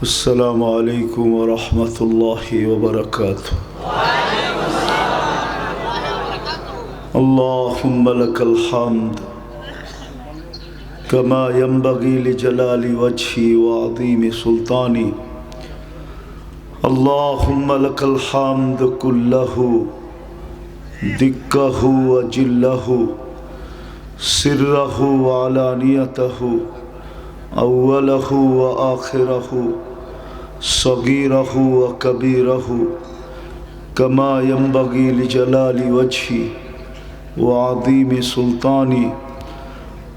السلام عليكم ورحمة الله وبركاته. اللهم لك الحمد كما ينبغي لجلال وجهي وعظيم سلطاني. اللهم لك الحمد كله دكه وجله سره وعلانيته أوله وآخره صغيره وكبيره كما ينبغي لجلال وجهي وعظيم سلطاني.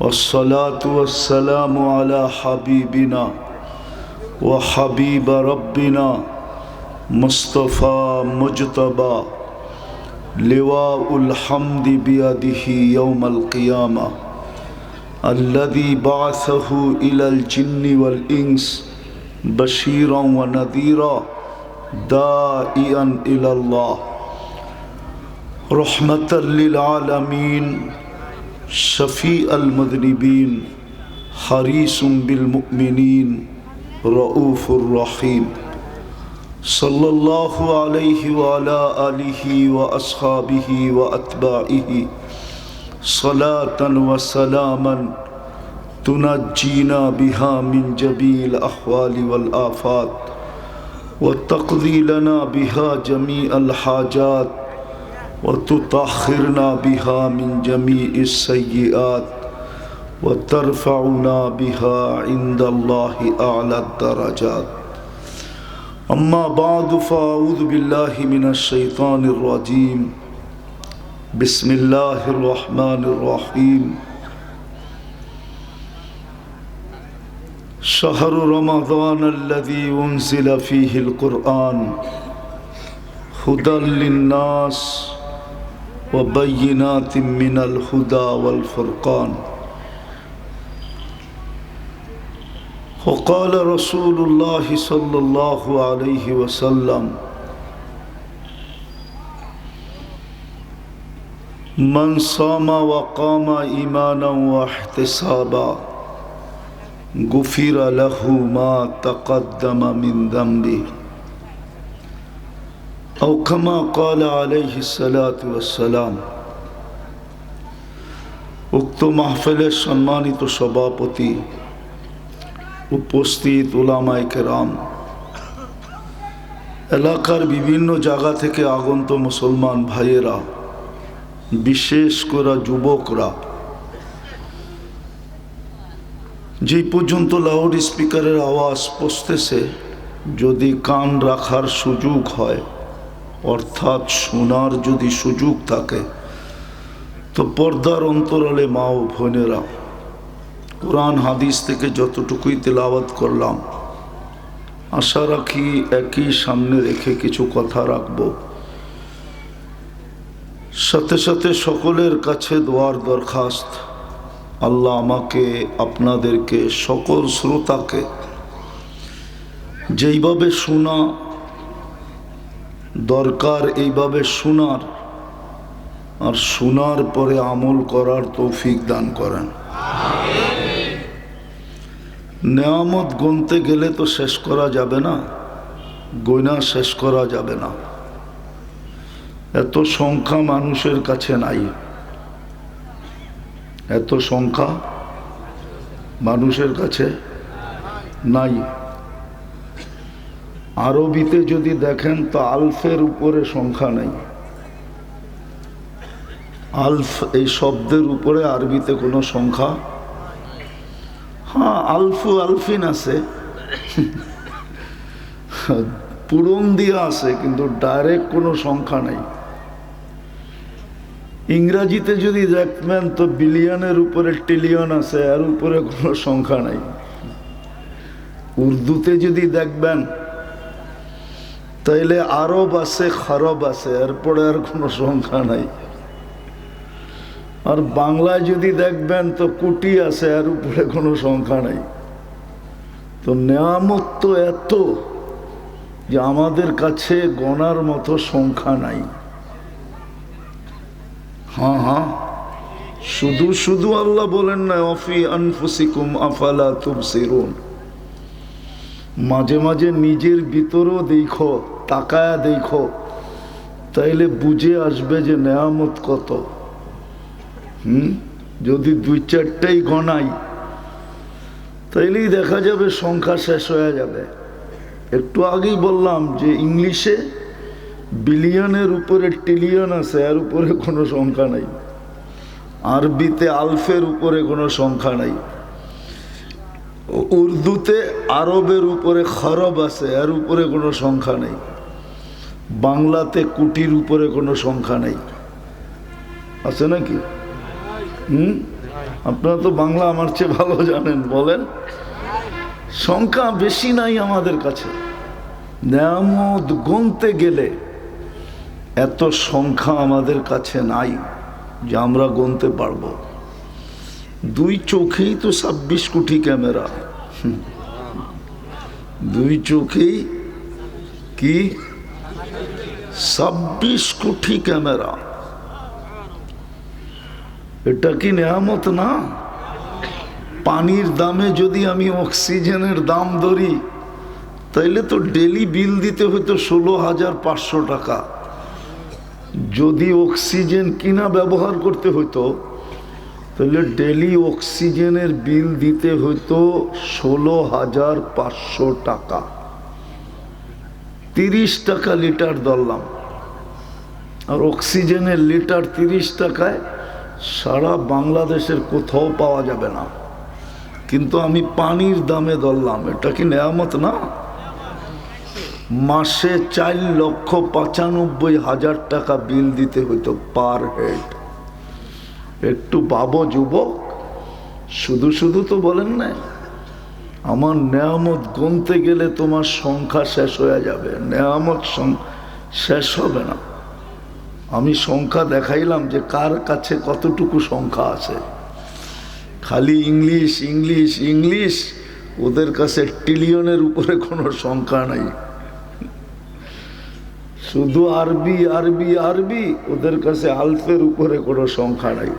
والصلاة والسلام على حبيبنا وحبيب ربنا مصطفى مجتبى لواء الحمد بيده يوم القيامة الذي بعثه إلى الجن والإنس بشيرا ونذيرا داعيا إلى الله رحمة للعالمين شفيع المذنبين حريص بالمؤمنين رؤوف رحيم صلى الله عليه وعلى آله وأصحابه وأتباعه صلاة وسلاما تنجينا بها من جميع الأحوال والآفات وتقضي لنا بها جميع الحاجات وتطهرنا بها من جميع السيئات وترفعنا بها عند الله أعلى الدرجات. أما بعد فأعوذ بالله من الشيطان الرجيم. بسم الله الرحمن الرحيم. شهر رمضان الذي أنزل فيه القرآن هدى للناس وبينات من الهدى والفرقان. وقال رسول الله صلى الله عليه وسلم من صام وقام إيمانا واحتسابا غفر له ما تقدم من ذنبه أو كما قال عليه الصلاة والسلام. উক্ত মাহফিলের সম্মানিত সভাপতি, উপস্থিত উলামায়ে কেরাম, এলাকার বিভিন্ন জায়গা থেকে আগত মুসলমান ভাইয়েরা, বিশেষ করে যুবকরা, যে পর্যন্ত লাউড স্পিকারের আওয়াজ পৌঁছতেছে, যদি কান রাখার সুযোগ হয়, অর্থাৎ শোনার যদি সুযোগ থাকে, তো পর্দার অন্তরালে মা ও বোনেরা, কোরআন হাদিস থেকে যতটুকুই তেলাওয়াত করলাম, আশা রাখি একই সামনে রেখে কিছু কথা রাখব। সাথে সাথে সকলের কাছে দোয়ার দরখাস্ত, আল্লাহ আমাকে, আপনাদেরকে, সকল শ্রোতাকে যেইভাবে শোনা দরকার এইভাবে শোনার আর শোনার পরে আমল করার তৌফিক দান করেন। নেয়ামত গুনতে গেলে তো শেষ করা যাবে না, গয়না শেষ করা যাবে না। এত সংখ্যা মানুষের কাছে নাই, এত সংখ্যা মানুষের কাছে নাই। আরবিতে যদি দেখেন তো আলফের উপরে সংখ্যা নেই। আলফ এই শব্দের উপরে আরবিতে কোনো সংখ্যা, হ্যাঁ আলফু আলফিন আছে, পূরণ দিয়া আছে, কিন্তু ডাইরেক্ট কোনো সংখ্যা নেই। ইংরাজিতে যদি দেখবেন তো বিলিয়নের উপরে ট্রিলিয়ন আছে, এর উপরে কোনো সংখ্যা নাই। উর্দুতে যদি দেখবেন তাইলে আরব আছে, খরব আছে, এরপরে আর কোনো সংখ্যা নাই। আর বাংলায় যদি দেখবেন তো কোটি আছে, এর উপরে কোনো সংখ্যা নাই। তো নেয়ামত তো এত যে আমাদের কাছে গণার মতো সংখ্যা নাই। হ্যাঁ হ্যাঁ, শুধু শুধু আল্লাহ বলেন না অফি আনফুসিকুম আফালা তুবসিরুন, মাঝে মাঝে নিজের ভিতরও দেখো, তাকায়া দেখো, তাইলে বুঝে আসবে যে নেয়ামত কত। যদি দুই চারটাই গণাই তাইলেই দেখা যাবে সংখ্যা শেষ হয়ে যাবে। একটু আগেই বললাম যে ইংলিশে বিলিয়নের উপরে ট্রিলিয়ন আছে, এর উপরে কোনো সংখ্যা নাই। আরবিতে আলফের উপরে কোনো সংখ্যা নাই। উর্দুতে আরবের উপরে খরব আছে, এর উপরে কোনো সংখ্যা নেই। বাংলাতে কোটির উপরে কোনো সংখ্যা নেই, আছে নাকি? আপনারা তো বাংলা আমার চেয়ে ভালো জানেন, বলেন। সংখ্যা বেশি নাই আমাদের কাছে। নেয়ামত গুনতে গেলে এত সংখ্যা আমাদের কাছে নাই যে আমরা গুনতে পারবো। দুই চোখেই তো 26 কোটি ক্যামেরা, দুই চোখেই কি 26 কোটি ক্যামেরা। এটা কি নেয়ামত না? পানির দামে যদি আমি অক্সিজেনের দাম ধরি তাইলে তো ডেলি বিল দিতে হতো 16,500 টাকা। যদি অক্সিজেন কিনা ব্যবহার করতে হতো তাহলে ডেলি অক্সিজেনের বিল দিতে হতো 16,500 টাকা। 30 টাকা লিটার ধরলাম, আর অক্সিজেনের লিটার 30 টাকায় সারা বাংলাদেশের কোথাও পাওয়া যাবে না। কিন্তু আমি পানির দামে ধরলাম, এটা কি নেয়ামত না? মাসে 4,95,000 টাকা বিল দিতে হইতো পার হেড। একটু ভাবো যুবক, শুধু শুধু তো বলেন না। আমার নেয়ামত গুনতে গেলে তোমার সংখ্যা শেষ হয়ে যাবে, নেয়ামত শেষ হবে না। আমি সংখ্যা দেখাইলাম যে কার কাছে কতটুকু সংখ্যা আছে। খালি ইংলিশ ইংলিশ ইংলিশ, ওদের কাছে ট্রিলিয়নের উপরে কোনো সংখ্যা নাই। শুধু আরবি আরবি আরবি, ওদের কাছে আলফের উপরে কোনো সংখ্যা নাই।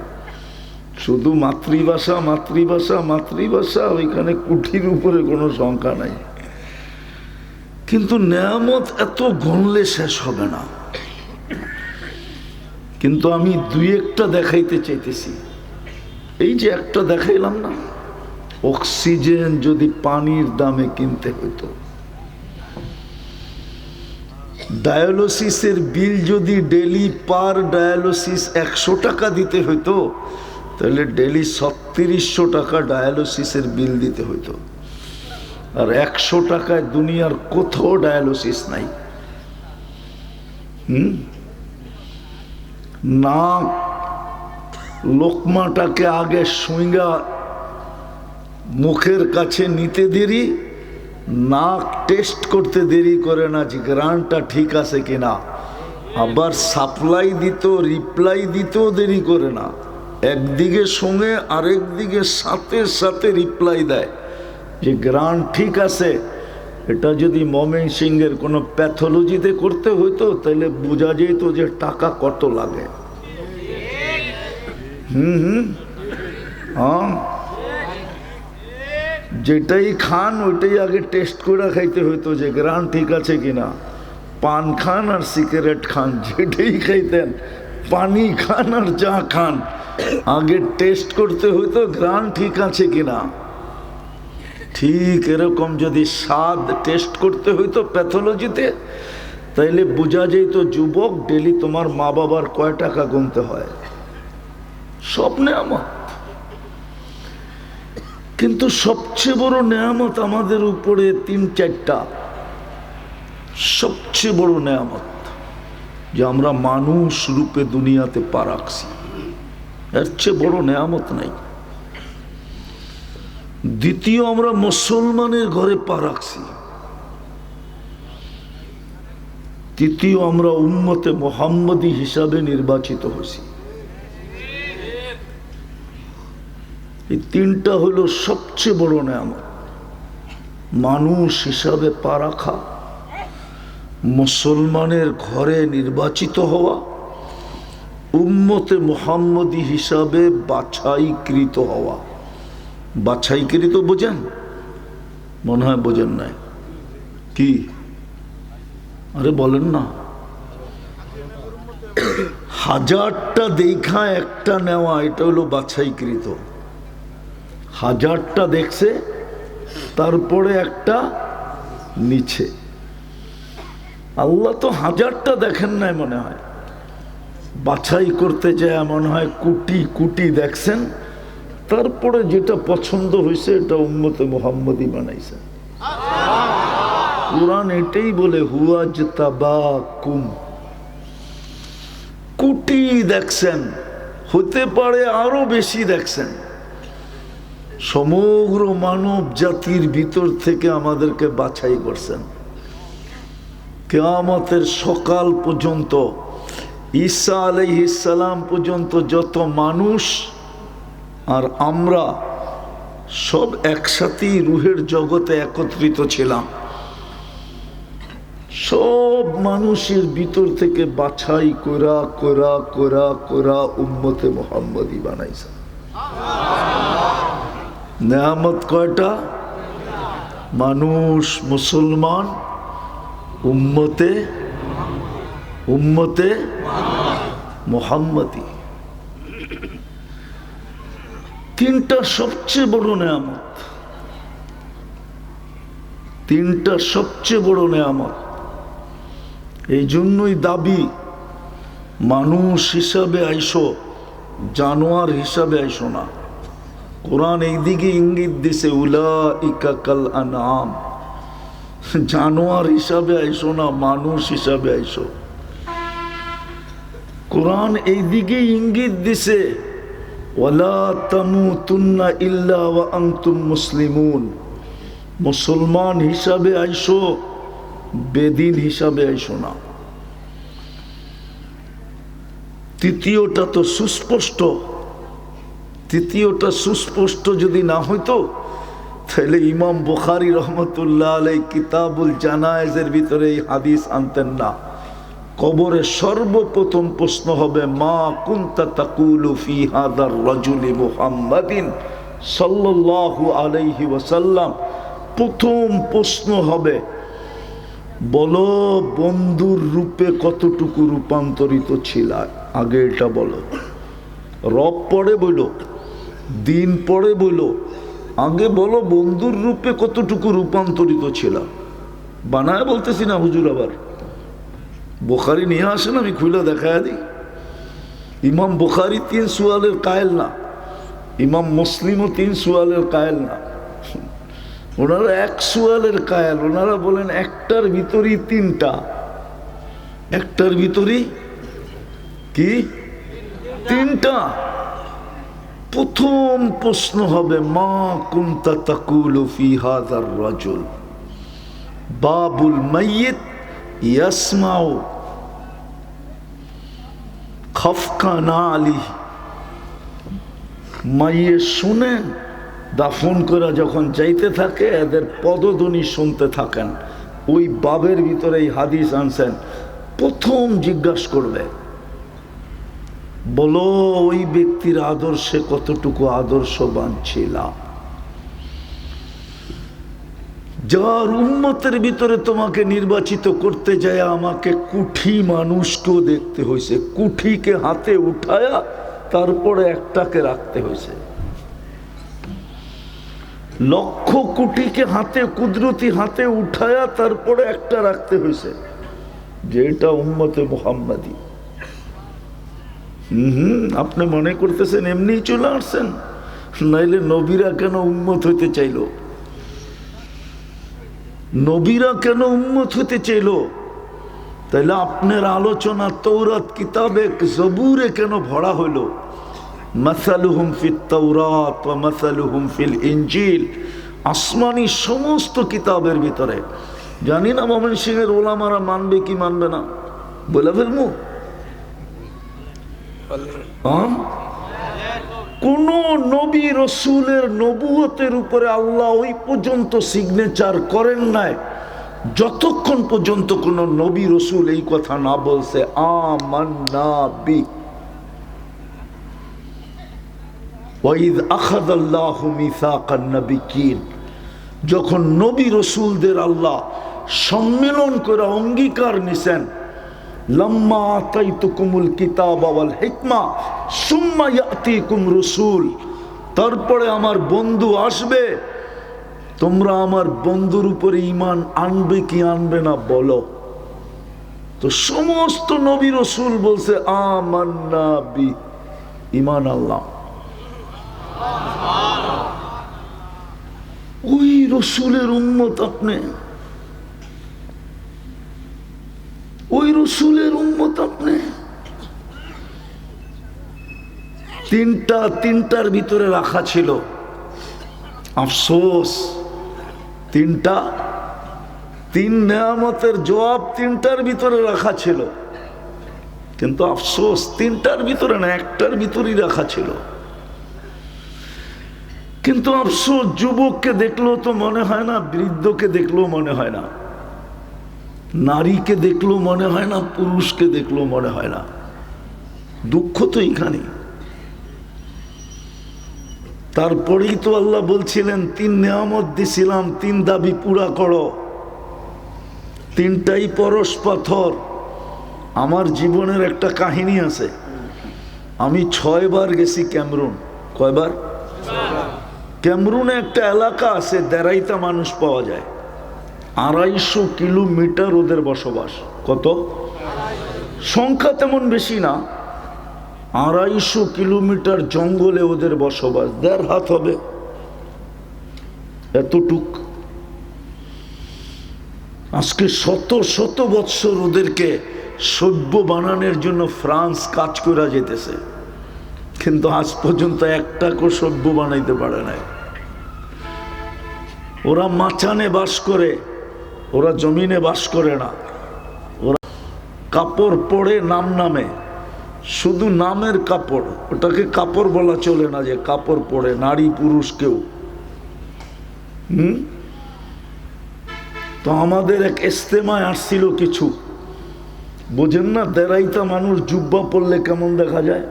শুধু মাতৃভাষা মাতৃভাষা মাতৃভাষা, ওইখানে কোটির উপরে কোনো সংখ্যা নাই। কিন্তু নেয়ামত এত গণলে শেষ হবে না। কিন্তু আমি দুই একটা দেখাইতে চাইতেছি। এই যে একটা দেখাইলাম না, অক্সিজেন যদি পানির দামে কিনতে হতো, ডায়ালিসিসের বিল যদি ডেলি পার ডায়ালিসিস 100 টাকা দিতে হতো, তাহলে ডেলি 3600 টাকা ডায়ালিসিসের বিল দিতে হতো। আর 100 টাকায় দুনিয়ার কোথাও ডায়ালিসিস নাই। না লোকমাটাকে আগে সুইঙ্গা মুখের কাছে নিতে দেরি, নাক টেস্ট করতে দেরি করে না যে গ্রানটা ঠিক আছে কিনা। আবার সাপ্লাই দিত, রিপ্লাই দিতেও দেরি করে না। একদিকে সঙ্গে আরেক দিকে সাথে সাথে রিপ্লাই দেয় যে গ্রান ঠিক আছে। এটা যদি ময়মনসিংহের কোনো প্যাথোলজিতে করতে হইতো তাহলে বোঝা যেত যে টাকা কত লাগে। হ্যাঁ, যেটাই খান ওইটাই আগে টেস্ট করে খাইতে হইতো যে গ্রান ঠিক আছে কিনা। পান খান আর সিগারেট খান, যেটাই খাইতেন, পানি খান আর চা খান, আগে টেস্ট করতে হইতো গ্রান ঠিক আছে কিনা। ঠিক এরকম যদি স্বাদ টেস্ট করতে হইতো প্যাথোলজিতে, তাইলে বোঝা যেত যুবক ডেলি তোমার মা বাবার কয় টাকা গুনতে হয়। সব নেয়ামত, কিন্তু সবচেয়ে বড় নেয়ামত আমাদের উপরে 3-4টা। সবচেয়ে বড় নেয়ামত যে আমরা মানুষ রূপে দুনিয়াতে পা রাখছি, এর চেয়ে বড় নেয়ামত নাই। দ্বিতীয়, আমরা মুসলমানের ঘরে পা রাখছি। তৃতীয়, আমরা উম্মতে মুহাম্মদী হিসাবে নির্বাচিত হয়েছি। এই 3টা হলো সবচেয়ে বড় নেয়ামত। মানুষ হিসাবে পা রাখা, মুসলমানের ঘরে নির্বাচিত হওয়া, উম্মতে মুহাম্মদী হিসাবে বাছাইকৃত হওয়া। বাছাইকৃত বোঝেন? মনে হয় বোঝেন নাই। কি আরে বলেন না, হাজারটা দেখা একটা নেওয়া এটা হলো বাছাইকৃত। হাজারটা দেখছে তারপরে একটা নিচে। আল্লাহ তো হাজারটা দেখেন নাই মনে হয়, বাছাই করতে যায় মনে হয় কোটি কোটি দেখছেন, তারপরে যেটা পছন্দ হয়েছে এটা উম্মতে মুহাম্মদী বানাইছে। কুরআন এটাই বলে হুয়াজতাবাকুম। কোটি দেখছেন, হতে পারে আরো বেশি দেখছেন। সমগ্র মানব জাতির ভিতর থেকে আমাদেরকে বাছাই করছেন। কিয়ামতের সকাল পর্যন্ত, ঈসা আলাইহিস সালাম পর্যন্ত যত মানুষ আর আমরা সব একসাথেই রুহের জগতে একত্রিত ছিলাম। সব মানুষের ভিতর থেকে বাছাই করা করা করা করা উম্মতে মুহাম্মদী বানাইছে। নেয়ামত কয়টা? মানুষ, মুসলমান, উম্মতে উম্মতে মুহাম্মদী। তিনটা সবচেয়ে বড় নেয়ামত, তিনটা সবচেয়ে বড় নেয়ামত। এই জন্যই দাবি মানুষ হিসাবে আইসো, জানোয়ার হিসাবে আইসো না। কোরআন এই দিকে ইঙ্গিত দিছে উলাইকা কাল আনআম, জানোয়ার হিসাবে আইসো না, মানুষ হিসাবে আইসো। কোরআন এই দিকে ইঙ্গিত দিছে ওয়ালা তামুতুন্না ইল্লা ওয়া আনতুম মুসলিমুন, মুসলমান হিসাবে আইসো, বেদিন হিসাবে আইসো না। তৃতীয়টা তো সুস্পষ্ট, তৃতীয়টা সুস্পষ্ট যদি না হইতো তাহলে ইমাম বুখারী রহমতুল্লাহ আলাইহি কিতাবুল জানায়েজের ভিতরে এই হাদিস আনতেন না। কবরে সর্বপ্রথম প্রশ্ন হবে মা কুনতা তাকুলু ফি হাদার রাজুলি মুহাম্মাদিন সাল্লাল্লাহু আলাইহি ওয়াসাল্লাম। প্রথম প্রশ্ন হবে বলো বন্ধুর রূপে কতটুকু রূপান্তরিত ছিল, আগে এটা বলো। রব পরে বলো, দিন পরে বলো, আগে বলো বন্ধুর রূপে কতটুকু রূপান্তরিত ছিল। বানায় বলতেছি না হুজুর, আবার বুখারী নিয়ে আসেন, আমি খুলে দেখায় দিই। ইমাম বুখারী 3 সুয়ালের কায়েল না, ইমাম মুসলিমও 3 সুয়ালের কায়েল না, ওনারা 1 সুয়ালের কায়েল। ওনারা বলেন একটার ভিতরই তিনটা, একটার ভিতরই কি তিনটা। প্রথম প্রশ্ন হবে মা কুনতা তাকুলু ফি হাযার রাজুল, বাবুল মাইয়িত ইয়াসমাউ খাফকানা আলিহি। মাইয়ে শুনেন, দাফন করে যখন যাইতে থাকে এদের পদধ্বনি শুনতে থাকেন। ওই বাবের ভিতরে এই হাদিস আনছেন। প্রথম জিজ্ঞাসা করবে বলো ওই ব্যক্তির আদর্শে কতটুকু আদর্শবান ছিল। যার উম্মতের ভিতরে তোমাকে নির্বাচিত করতে যায় আমাকে কুঠি মানুষকেও দেখতে হয়েছে, কুঠিকে হাতে উঠায়া তারপরে একটাকে রাখতে হয়েছে। লক্ষ কোটিকে হাতে কুদরতি হাতে উঠায়া তারপরে একটা রাখতে হয়েছে, যেটা উম্মতে মুহাম্মাদী। আপনি মনে করতেছেন এমনি চলে আসছেন, নাইলে নবীরা কেন উম্মত হইতে চাইল? নবীরা কেন উম্মত হইতে চাইল? তাইলে আপনার আলোচনা তৌরাত কিতাবে জবুরে কেন ভরা হইল? মাসালুহুম ফিত তাওরাত ওয়া মাসালুহুম ফিল ইনজিল, আসমানি সমস্ত কিতাবের ভিতরে। জানি না মোমেন সিংহের ওলামারা মানবে কি মানবে না, বলে ফেলবো। কোন নবী রসুলের নবুয়তের উপরে আল্লাহ ওই পর্যন্ত সিগনেচার করেন নাই যতক্ষণ পর্যন্ত কোন নবী রসুল এই কথা না বলছে আমান্না বি। ওয়াইদ আখাযাল্লাহু মিসাকান নাবিয়্যিন, যখন নবী রসুলদের আল্লাহ সম্মেলন করে অঙ্গীকার নিছেন, লাম্মা আতাইতুকুমুল কিতাবা ওয়াল হিকমা সুম্মা ইয়াতিকুম রাসূল, তারপরে আমার বন্ধু আসবে, তোমরা আমার বন্ধুর উপরে ঈমান আনবে কি আনবে না বলো। তো সমস্ত নবী রাসূল বলছে আমান্না বি, ঈমান আল্লাহ। ওই রসুলের উম্মত আপনি, ওই রসুলের উম্মত আপনি। তিনটার ভিতরে রাখা ছিল, আফসোস তিন নেয়ামতের জবাব তিনটার ভিতরে রাখা ছিল, কিন্তু আফসোস তিনটার ভিতরে না, একটার ভিতরেই রাখা ছিল। কিন্তু আফসোস যুবককে দেখলেও তো মনে হয় না, বৃদ্ধকে দেখলেও মনে হয় না, নারীকে দেখলেও মনে হয় না, পুরুষকে দেখলেও মনে হয় না। দুঃখ তো এইখানে। তারপরেই তো আল্লাহ বলছিলেন তিন নেয়ামত দিছিলাম, তিন দাবি পুরা করো। তিনটাই পরশ পাথর। আমার জীবনের একটা কাহিনী আছে, আমি 6 বার গেছি ক্যামরুন। কয়বার? ক্যামরুনে একটা এলাকা আছে, দেড়াইতা মানুষ পাওয়া যায়, 250 কিলোমিটার ওদের বসবাস। কত? সংখ্যা তেমন বেশি না, 250 কিলোমিটার জঙ্গলে ওদের বসবাস। 1.5 হাত হবে এতটুক। আজকে শত শত বৎসর ওদেরকে সভ্য বানানোর জন্য ফ্রান্স কাজ করে যেতেছে, কিন্তু আজ পর্যন্ত একটাকেও সভ্য বানাইতে পারে নাই। ওরা মাচানে বাস করে, ওরা জমিনে বাস করে না। ওরা কাপড় পরে নামে, শুধু নামের কাপড়, ওটাকে কাপড় বলা চলে না যে কাপড় পরে নারী পুরুষ কেউ। তো আমাদের এক ইস্তেমায় আসছিল কিছু, বোঝেন না, দেড়াইতা মানুষ জুব্বা পরলে কেমন দেখা যায়,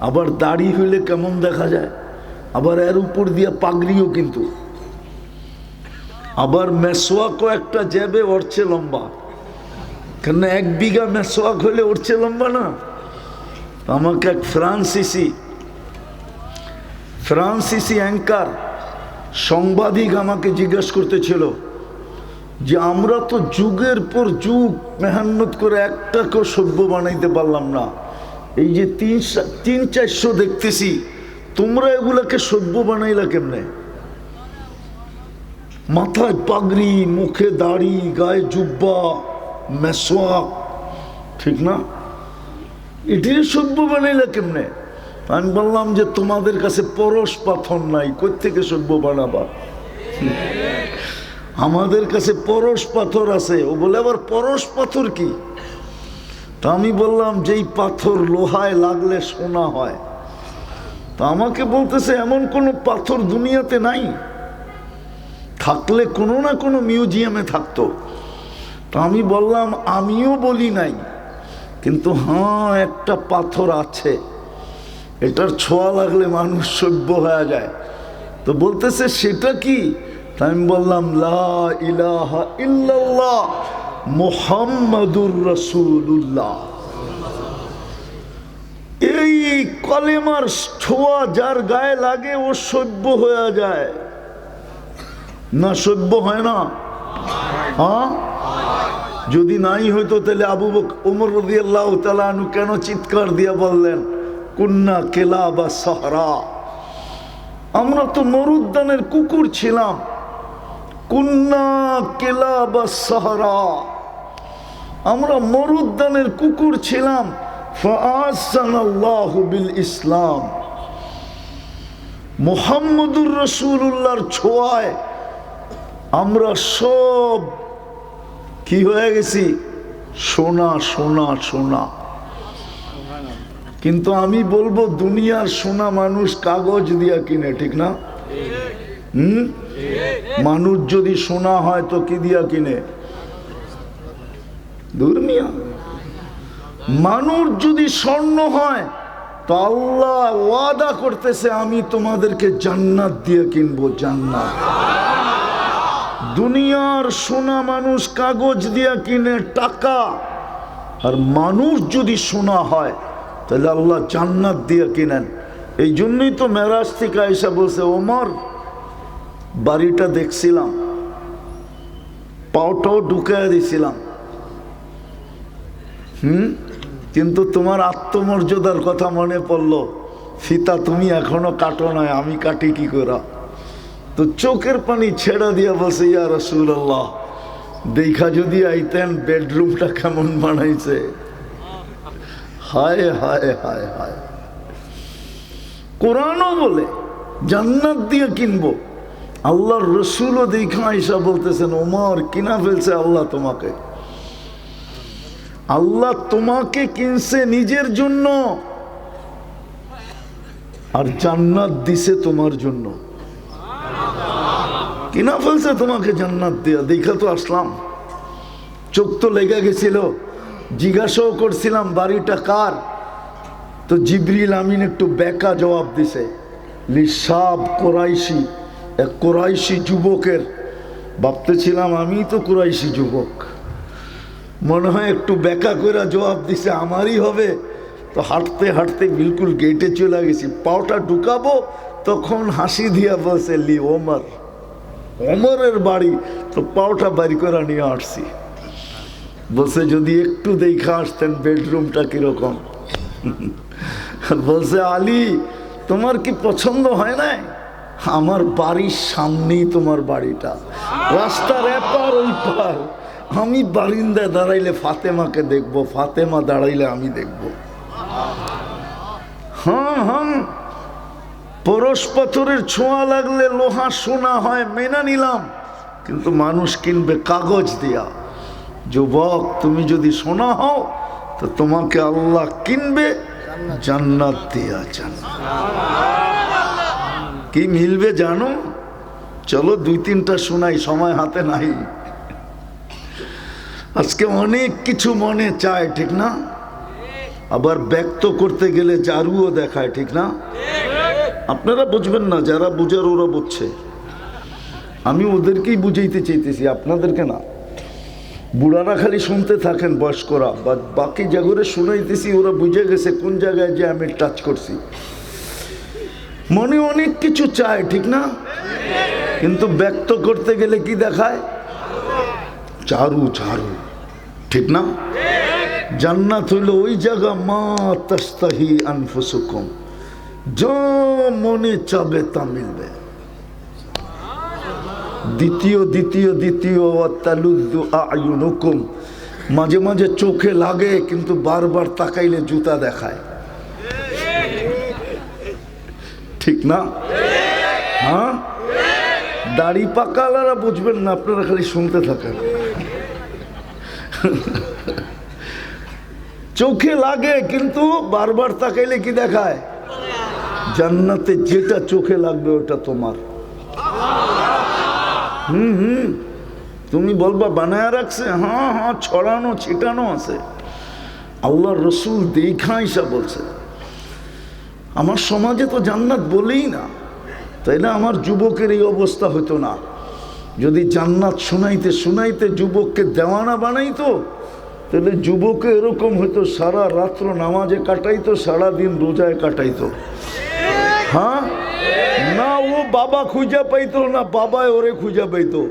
আবার দাড়ি হইলে কেমন দেখা যায়, আবার এর উপর দিয়ে পাগড়িও, কিন্তু আবার মেসওয়াকও একটা যাবে ওর চেয়ে লম্বা। কেন 1 বিঘা মেসওয়াক হইলে ওর চেয়ে লম্বা না? আমাকে এক ফ্রান্সিসি অ্যাঙ্কার সাংবাদিক আমাকে জিজ্ঞেস করতেছিল যে আমরা তো যুগের পর যুগ মেহনত করে একটাকেও সভ্য বানাইতে পারলাম না, এই যে 300-400 দেখতেছি, তোমরা এগুলাকে সভ্য বানাইলা কেমনে? মাথায় পাগড়ি, মুখে দাড়ি, গায়ে জুব্বা, মেসওয়াক, ঠিক না? এটির সভ্য বানাইলা কেমনে? আমি বললাম যে তোমাদের কাছে পরশ পাথর নাই, কোত্থেকে সভ্য বানাবা? আমাদের কাছে পরশ পাথর আছে। ও বলে আবার পরশ পাথর কি? তা আমি বললাম যেই পাথর লোহায় লাগলে সোনা হয়। তা আমাকে বলতেছে এমন কোনো পাথর দুনিয়াতে নাই, থাকলে কোনো না কোনো মিউজিয়ামে থাকতো। তা আমি বললাম আমিও বলি নাই, কিন্তু হ্যাঁ একটা পাথর আছে, এটার ছোঁয়া লাগলে মানুষ সভ্য হয়ে যায়। তো বলতেছে সেটা কি? তাই আমি বললাম লা ইলাহা ইল্লাল্লাহ মুহাম্মাদুর রাসূলুল্লাহ। এই কলেমার ছোঁয়া যার গায়ে লাগে ও সভ্য হয়ে যায় না? সভ্য হয় না? হ্যাঁ, যদি নাই হইতো তাহলে আবু বকর ওমর রাদিয়াল্লাহু তাআলা আনহু কেন চিৎকার দিয়ে বললেন কুন্না কিলাবা সাহরা, আমরা তো মরুদ্যানের কুকুর ছিলাম। কুন্না কিলাবা সাহরা, আমরা মরুদ্যানের কুকুর ছিলাম। ফাআসানাল্লাহু বিল ইসলাম, মুহাম্মদুর রাসূলুল্লাহর ছোঁয়ায় আমরা সব কি হয়ে গেছি? সোনা সোনা সোনা। কিন্তু আমি বলবো দুনিয়ার সোনা মানুষ কাগজ দিয়া কিনে, ঠিক না? মানুষ যদি সোনা হয় তো কি দিয়া কিনে? দুনিয়া। মানুষ যদি স্বর্ণ হয় তো আল্লাহ ওয়াদা করতেছে আমি তোমাদেরকে জান্নাত দিয়ে কিনবো। জান্নাত দুনিয়ার সোনা মানুষ কাগজ দিয়া কিনে টাকা, আর মানুষ যদি সোনা হয় তাহলে আল্লাহ জান্নাত দিয়া কিনেন। এই জন্যই তো মেরাজ থেকে আয়েশা বলছে, ওমর বাড়িটা দেখছিলাম, পাওটাও ঢুকাইয়া দিছিলাম, কিন্তু তোমার আত্মমর্যাদার কথা মনে পড়লো, ফিতা তুমি এখনো কাটো নাই, আমি কাটি কি করে? তো চোখের পানি ছেড়া দিয়া বলছে, ইয়া রাসূলুল্লাহ, দেখা যদি আইতেন বেডরুমটা কেমন বানাইছে। হায় হায় হায় হায়। কোরআনও বলে জান্নাত দিয়ে কিনবো, আল্লাহর রসুলও দেখা আয়েশা বলতেছেন, ওমর কিনা ফেলছে আল্লাহ তোমাকে। আল্লাহ তোমাকে কিনছে নিজের জন্য, আর জান্নাত দিছে তোমার জন্য। কিনা ফেলছে তোমাকে জান্নাত দিয়া, দেখা তো আসলাম, চোখ তো লেগে গেছিল, জিজ্ঞাসাও করছিলাম বাড়িটা কার। তো জিবরিল আমিন একটু বেকা জবাব দিছে, লিসাব কোরাইশি, এক কোরাইশি যুবকের। ভাবতেছিলাম আমি তো কোরাইশি যুবক, মনে হয় একটু বেকা করে জবাব দিছে, আমারই হবে। তো হাঁটতে হাঁটতে বিলকুল গেটে চলে গেছি, পাওটা ঢুকাবো তখন হাসি দিয়া বলছে, লি ওমর, ওমরের বাড়ি। তো পাওটা বাড়ি করে নিয়ে আসছি, বলছে যদি একটু দেখা আসতেন বেডরুমটা কিরকম। বলছে, আলী তোমার কি পছন্দ হয় না? আমার বাড়ির সামনেই তোমার বাড়িটা, রাস্তার এপার ওই পার। আমি বারিন্দায় দাঁড়াইলে ফাতেমাকে দেখবো, ফাতেমা দাঁড়াইলে আমি দেখবো। হ্যাঁ হ্যাঁ, পরশ পাথরের ছোঁয়া লাগলে লোহা সোনা হয়, মেনে নিলাম, কিন্তু মানুষ কিনবে কাগজ দিয়া। যুবক, তুমি যদি সোনা হও তো তোমাকে আল্লাহ কিনবে জান্নাত দিয়া। জান্নাত কি মিলবে জানো? চলো দুই তিনটা শোনাই, সময় হাতে নাই। আজকে অনেক কিছু মনে চায়, ঠিক না? আবার ব্যক্ত করতে গেলে জারুও দেখায়, ঠিক না? আপনারা বুঝবেন না, যারা বুঝার ওরা বুঝছে। আমি ওদেরকেই বুঝাইতে চাইতেছি, আপনাদেরকে না। বুড়ারা খালি শুনতে থাকেন, বয়স্করা, বাকি জায়গায় শুনাইতেছি, ওরা বুঝে গেছে কোন জায়গায় যে আমি টাচ করছি। মনে অনেক কিছু চায়, ঠিক না? কিন্তু ব্যক্ত করতে গেলে কি দেখায়? চারু চারু, ঠিক না? জান্নাত হইল ওই জায়গা, মা তাস্তাহি আনফুসুকুম, যা মনে চাবে তা মিলবে। দ্বিতীয় দ্বিতীয় দ্বিতীয় তালুদ্দু আয়ুনুকুম, মাঝে মাঝে চোখে লাগে কিন্তু বারবার তাকাইলে জুতা দেখায়, ঠিক না? হ্যাঁ, দাড়ি পাকালারা বুঝবেন না, আপনারা খালি শুনতে থাকেন। চোখে লাগে কিন্তু বারবার তাকাইলে কি দেখায়? জান্নাতে যেটা চোখে লাগবে ওটা তোমার। তুমি বলবা বানায় রাখছে, হ্যাঁ হ্যাঁ, ছড়ানো ছিটানো আছে। আল্লাহর রসুল দেখা আয়েশা বলছে, আমার সমাজে তো জান্নাত বলেই না, তাই না? আমার যুবকের এই অবস্থা হতো না। যদি জান্নাত শুনাইতে শুনাইতে যুবককে দেওয়ানা বানাইতো, তাহলে যুবকে এরকম হইতো, সারা রাত্র নামাজে কাটাইতো, সারাদিন রোজায় কাটাইতো। হ্যাঁ না, ও বাবা খুঁজা পাইতো না, বাবায় ওরে খুঁজা পাইতো।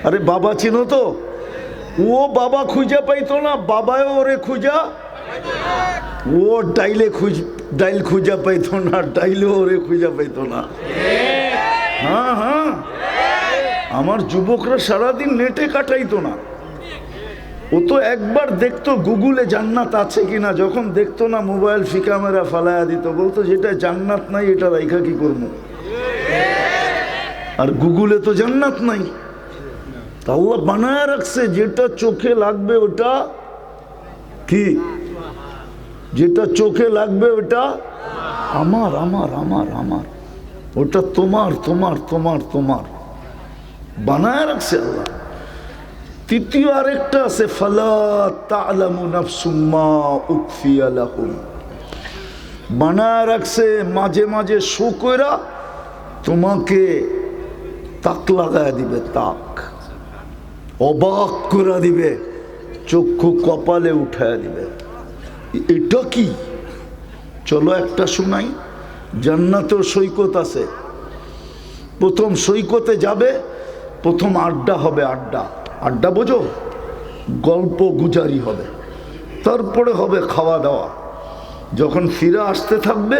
আরে বাবা চিনো তো? ও বাবা খুঁজা পাইতো না, বাবায় ওরে খুঁজা। ও ডাইল খুঁজা পাইতো না, ডাইলে ওরে খুঁজা পাইতো না। হ্যাঁ হ্যাঁ, আমার যুবকরা সারাদিন নেটে কাটাইতো না। ও তো একবার দেখতো গুগলে জান্নাত আছে কিনা, যখন দেখতো না মোবাইল ফিকা মেরা ফালায়া দিত, বলতো যেটা জান্নাত নাই এটা রাইখা কি করবো। আর গুগলে তো জান্নাত নাই, তা আল্লাহ বানায় রাখছে যেটা চোখে লাগবে ওটা কি, যেটা চোখে লাগবে ওটা আমার আমার আমার আমার, ওটা তোমার তোমার তোমার তোমার, বানায় রাখছে আল্লাহ। তৃতীয় আরেকটা আছে, ফালা তা'লামু নাফসুম মা উখফিয়া লাহুম, বানায় রাখছে মাঝে মাঝে শো কইরা তোমাকে তাক লাগায় দিবে, তাক অবাক করে দিবে, চক্ষু কপালে উঠায় দিবে। এটা কি? চলো একটা শোনাই। জান্নাতেও সৈকত আছে। প্রথম সৈকতে যাবে, প্রথম আড্ডা হবে, আড্ডা। আড্ডা বোঝো? গল্প গুজারি হবে, তারপরে হবে খাওয়া দাওয়া। যখন ফিরে আসতে থাকবে,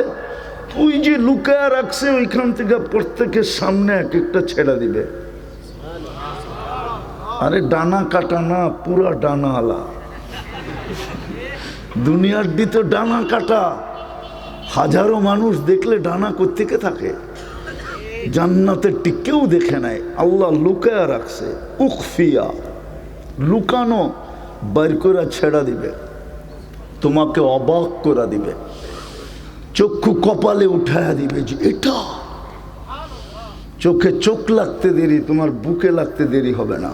ওই যে লুকায় রাখছে ওইখান থেকে প্রত্যেকের সামনে এক একটা ছেড়ে দিবে। আরে ডানা কাটা না, পুরা ডানা আলা। দুনিয়ার দিতে ডানা কাটা, হাজারো মানুষ দেখলে ডানা কোত্থেকে থাকে। জান্নাতে টিকেও দেখে নাই, আল্লাহ লুকায়া রাখছে। উখফিয়া, লুকানো, বাইর করে ছেড়া দিবে, তোমাকে অবাক করে দিবে, চক্ষু কপালে উঠায়া দিবে যে এটা। চোখে চোখ লাগতে দেরি, তোমার বুকে লাগতে দেরি হবে না।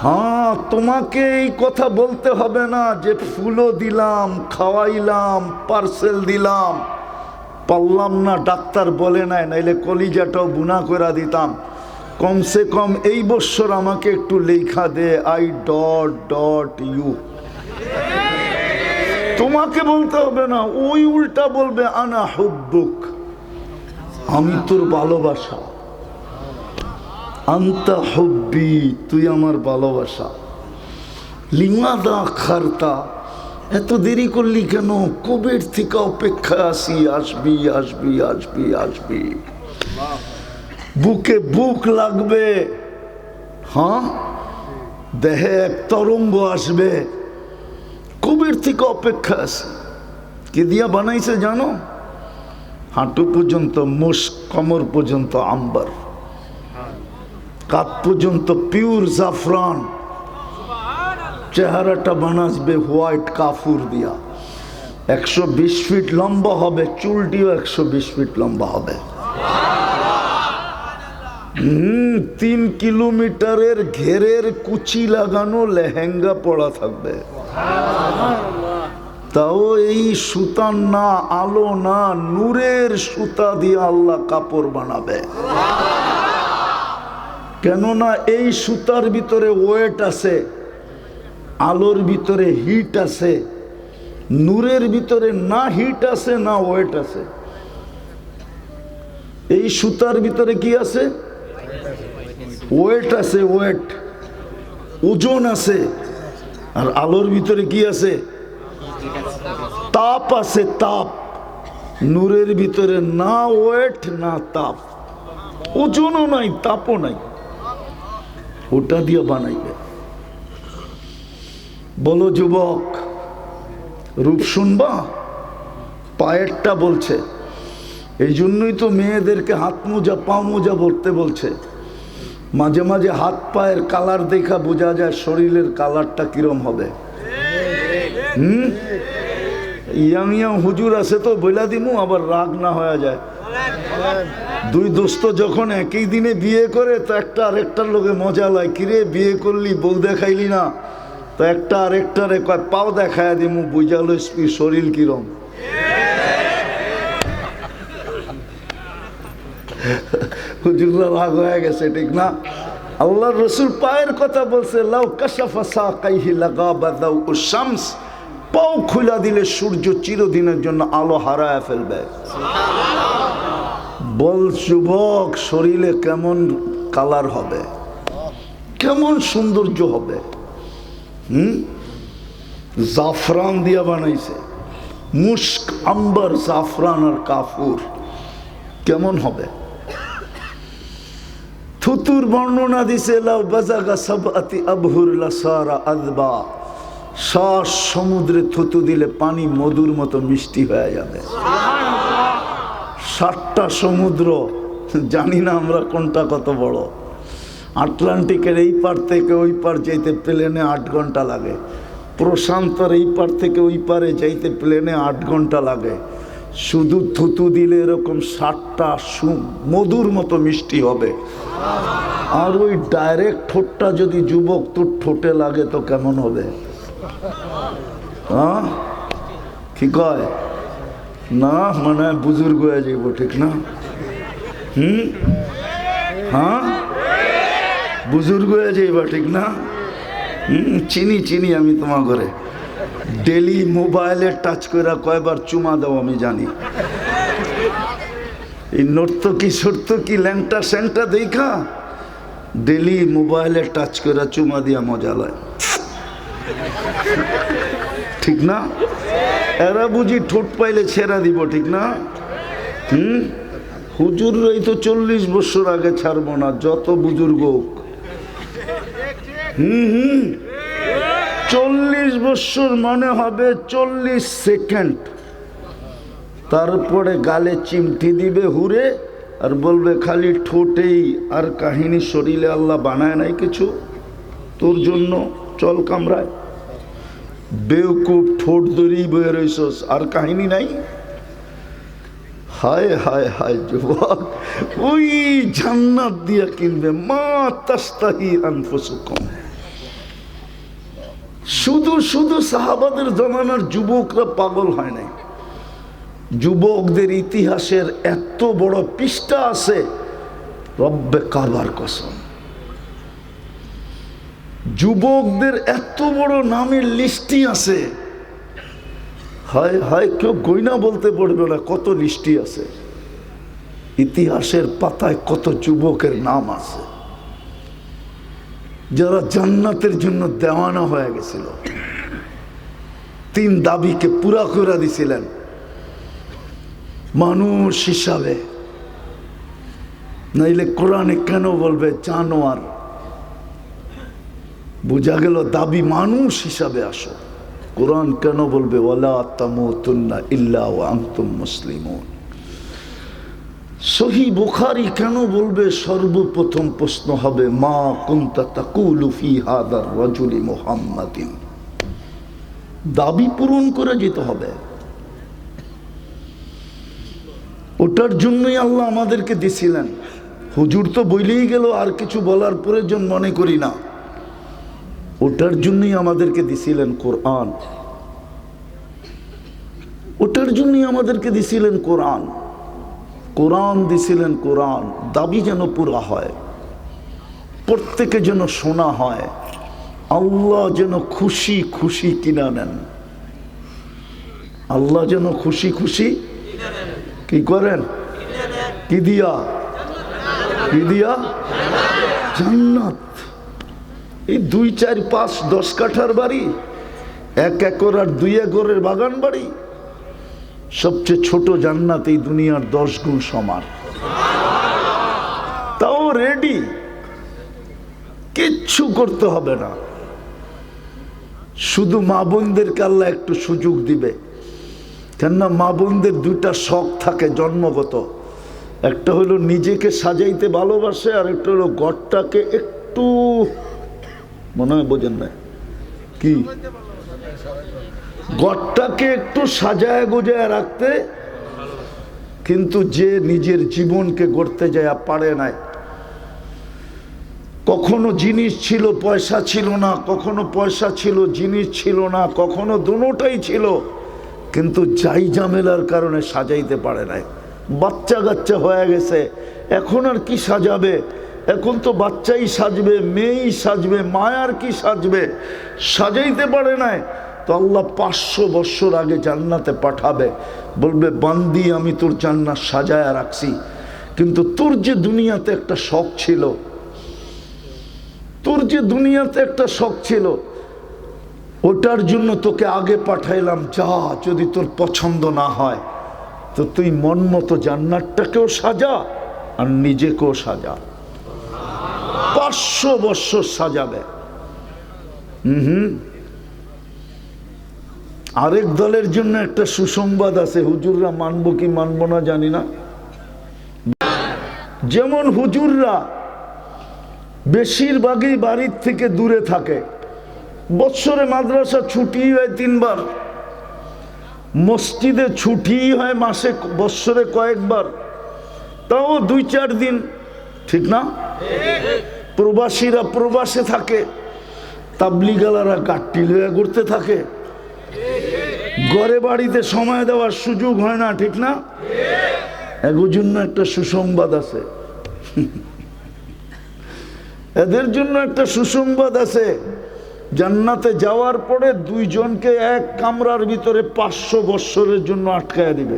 হ্যাঁ, তোমাকে এই কথা বলতে হবে না যে ফুলও দিলাম, খাওয়াইলাম, পার্সেল দিলাম, পারলাম না, ডাক্তার বলে নাই, নাইলে কলিজাটাও বুনা করে দিতাম। কমসে কম এই বছর আমাকে একটু লেখা দে, আই ডট ডট ইউ। তোমাকে বলতে হবে না, ওই উল্টা বলবে আনা হুব্বুক, আমি তোর ভালোবাসা। আন্তা হুব্বি, তুই আমার ভালোবাসা। লিমাদা খারতা, এত দেরি করলি কেন? কবের থেকে অপেক্ষা আসি, আসবি আসবি আসবি আসবি। বুকে বুক লাগবে, হ্যাঁ, দেহে এক তরঙ্গ আসবে, কবের থেকে অপেক্ষা আছে। কে দিয়া বানাইছে জানো? হাঁটু পর্যন্ত মুস্ক, কমর পর্যন্ত আম্বার, কাত পর্যন্ত পিওর জাফরান, চেহারাটা বানাসবে হোয়াইট কাফুর দিয়া। 120 ফিট লম্বা হবে, চুলটিও 120 ফিট লম্বা হবে। 3 কিলোমিটারের ঘেরের কুচি লাগানো লেহেঙ্গা পরা থাকবে। তাও এই সুতার না, আলো না, নূরের সুতা দিয়ে আল্লাহ কাপড় বানাবে। কেননা এই সুতার ভিতরে ওয়েট আছে, আলোর ভিতরে হিট আছে, নূরের ভিতরে না হিট আছে না ওয়েট আছে। এই সুতার ভিতরে কি আছে? ওয়েট আছে, ওয়েট, ওজন আছে। আর আলোর ভিতরে কি আছে? তাপ আছে, তাপ। নূরের ভিতরে না ওয়েট না তাপ, ওজনও নাই, তাপও নাই। ওটা দিয়ে বানাইবে। বলো যুবক, রূপ শুনবা? পায়েরটা বলছে। এই জন্যই তো মেয়েদেরকে হাত মোজা, পা মোজা পরতে বলছে। মাঝে মাঝে হাত পায়ের কালার দেখা বোঝা যায় শরীরের কালারটা কিরম হবে। ইয়াং ইয়াং হুজুর আছে তো বইলা দিমু, আবার রাগ না হয়ে যায়। দুই দোস্ত যখন একই দিনে বিয়ে করে, তো একটা আরেকটার লোকে মজা লয়, কিরে বিয়ে করলি, বউ দেখাইলি না? তো একটা আরেকটারে কয় পাও দেখায় দিমু, বুঝালো শরীর কিরম। হুজুররা রাগ হয়ে গেছে, ঠিক না? আল্লাহ রসুল পায়ের কথা বলছে, লাউ কাশাফা সাকাইহি লাগাবা দাউউশ শামস, পাও খুলা দিলে সূর্য চিরদিনের জন্য আলো হারায় ফেলবে। বল যুবক, শরীরে কেমন কালার হবে, কেমন সৌন্দর্য হবে। জাফরান দিয়া বানাইছে, মুস্ক, আম্বার, জাফরান আর কাফুর, কেমন হবে। থুতুর বর্ণনা দিছে, লাউ বাজাগা সাবআতি আবহুর লাসারা আযবা, শ্বাস সমুদ্রে থুতু দিলে পানি মধুর মতো মিষ্টি হয়ে যাবে। 7টা সমুদ্র, জানি না আমরা কোনটা কত বড়। আটলান্টিকের এই পার থেকে ওই পার যাইতে প্লেনে 8 ঘন্টা লাগে, প্রশান্তর এই পার থেকে ওই পারে যাইতে প্লেনে 8 ঘন্টা লাগে। শুধু থুতু দিলে এরকম 7টা মধুর মতো মিষ্টি হবে। আর ওই ডাইরেক্ট ঠোঁটটা যদি যুবক তোর ঠোঁটে লাগে তো কেমন হবে? হ্যাঁ, কি কয় না, মানে বুজুর্গ হয়ে যাইব, ঠিক না? হ্যাঁ বুজুর্গ হয়ে যাইবা, ঠিক না? চিনি চিনি আমি তোমার ঘরে। ডেলি মোবাইলে টাচ করে কয়বার চুমা দাও আমি জানি। এই নর্তকী সর্তকী ল্যাংটা স্যাংটা দেখা ডেলি মোবাইলে টাচ করে চুমা দিয়া মজা লয়, ঠিক না? এরা বুঝি ঠোঁট পাইলে ছেড়া দিব, ঠিক না? হুজুররাই তো 40 বছর আগে ছাড়বো না, যত বুজুর্গ। 40 বছর মানে হবে 40 সেকেন্ড। তারপরে গালে চিমটি দিবে হুরে আর বলবে খালি ঠোঁটেই, আর কাহিনী শরীরে আল্লাহ বানায় নাই কিছু তোর জন্য, চল কামরায়। বেউকুব, ঠোঁট ধরেই বয়ে রইছস, আর কাহিনী নাই। হায় হায় হায় যুবক, ওই জান্নাত দিয়া কিনবে মা তাস্তাহি আনফুসুকুম। শুধু শুধু সাহাবাদের জমানার যুবকরা পাগল হয় নাই। যুবকদের ইতিহাসের এত বড় পৃষ্ঠা আছে, রব্বে কাবার কসম। যুবকদের এত বড় নামের লিস্টই আছে, হায় হায় কেউ গয়না বলতে পারবে না কত লিস্টি আছে। ইতিহাসের পাতায় কত যুবকের নাম আছে যারা জান্নাতের জন্য দেওয়ানা হয়ে গেছিল, 3 দাবিকে পুরা করে দিছিলেন মানুষ হিসাবে। নাইলে কোরআনে কেন বলবে জানোয়ার? বোঝা গেল দাবি মানুষ হিসাবে আসো। কোরআন কেন বলবে ওয়ালা তামুতুন্না ইল্লা ওয়া আনতুম মুসলিমুন? সহিহ বুখারী কেন বলবে সর্বপ্রথম প্রশ্ন হবে মা কুনতা তাকুলু ফি হাদার রাজুলি মুহাম্মাদিন? দাবি পূরণ করে যেতে হবে। ওটার জন্যই আল্লাহ আমাদেরকে দিছিলেন। হুজুর তো বইলেই গেল, আর কিছু বলার প্রয়োজন মনে করি না। ওটার জন্যই আমাদেরকে দিছিলেন কোরআন, ওটার জন্যই আমাদেরকে দিছিলেন কোরআন। কোরআন দিছিলেন কোরআন, দাবি যেন পুরা হয়, প্রত্যেকে যেন শোনা হয়, আল্লাহ যেন খুশি খুশি কিনা নেন। আল্লাহ যেন খুশি খুশি কি করেন? কি দিয়া? কি দিয়া? জান্নাত। এই 2, 4, 5, 10 কাঠার বাড়ি, 1 একর আর 2 একরের বাগান বাড়ি, সবচেয়ে ছোট জান্নাত এই দুনিয়ার 10 গুণ সমান। তাও রেডি, কিচ্ছু করতে হবে না। শুধু মা বোনদেরকে আল্লাহ একটু সুযোগ দিবে। কেননা মা বোনদের 2টা শখ থাকে জন্মগত। একটা হলো নিজেকে সাজাইতে ভালোবাসে, আর একটা হলো ঘরটাকে একটু, মনে হয় বোঝেন না কি, ঘরটাকে একটু সাজায় গোজায় রাখতে। কিন্তু যে নিজের জীবনকে গড়তে যায় পারে নাই। কখনো জিনিস ছিল পয়সা ছিল না, কখনো পয়সা ছিল জিনিস ছিল না, কখনো দুটোটাই ছিল, কিন্তু যাই ঝামেলার কারণে সাজাইতে পারে নাই। বাচ্চা কাচ্চা হয়ে গেছে, এখন আর কি সাজাবে? এখন তো বাচ্চাই সাজবে, মেয়েই সাজবে, মায়ার কি সাজবে? সাজাইতে পারে নাই। তো আল্লাহ 500 বছর আগে জান্নাতে পাঠাবে, বলবে বান্দি আমি তোর জান্নাত সাজায়া রাখছি, কিন্তু তোর যে দুনিয়াতে একটা শখ ছিল, তোর যে দুনিয়াতে একটা শখ ছিল, ওটার জন্য তোকে আগে পাঠাইলাম। যা, যদি তোর পছন্দ না হয় তো তুই মন মতো জান্নাতটাকেও সাজা আর নিজেকেও সাজা। 500 বছর সাজাবে। আরেক দলের জন্য একটা সুসংবাদ আছে, হুজুররা মানবো কি মানবো না জানি না। যেমন হুজুররা বেশিরভাগই বাড়ির থেকে দূরে থাকে, বৎসরে মাদ্রাসা ছুটি হয় 3 বার, মসজিদে ছুটি হয় মাসে বৎসরে কয়েকবার, তাও 2-4 দিন, ঠিক না? প্রবাসীরা প্রবাসে থাকে, তাবলিগালারা গাট্টি লয়ে ঘুরতে থাকে, ঘরে বাড়িতে সময় দেওয়ার সুযোগ হয় না, ঠিক না? এর জন্য একটা সুসংবাদ আছে। এদের জন্য একটা সুসংবাদ আছে, জান্নাতে যাওয়ার পরে দুইজনকে এক কামরার ভিতরে 500 বৎসরের জন্য আটকায়া দিবে।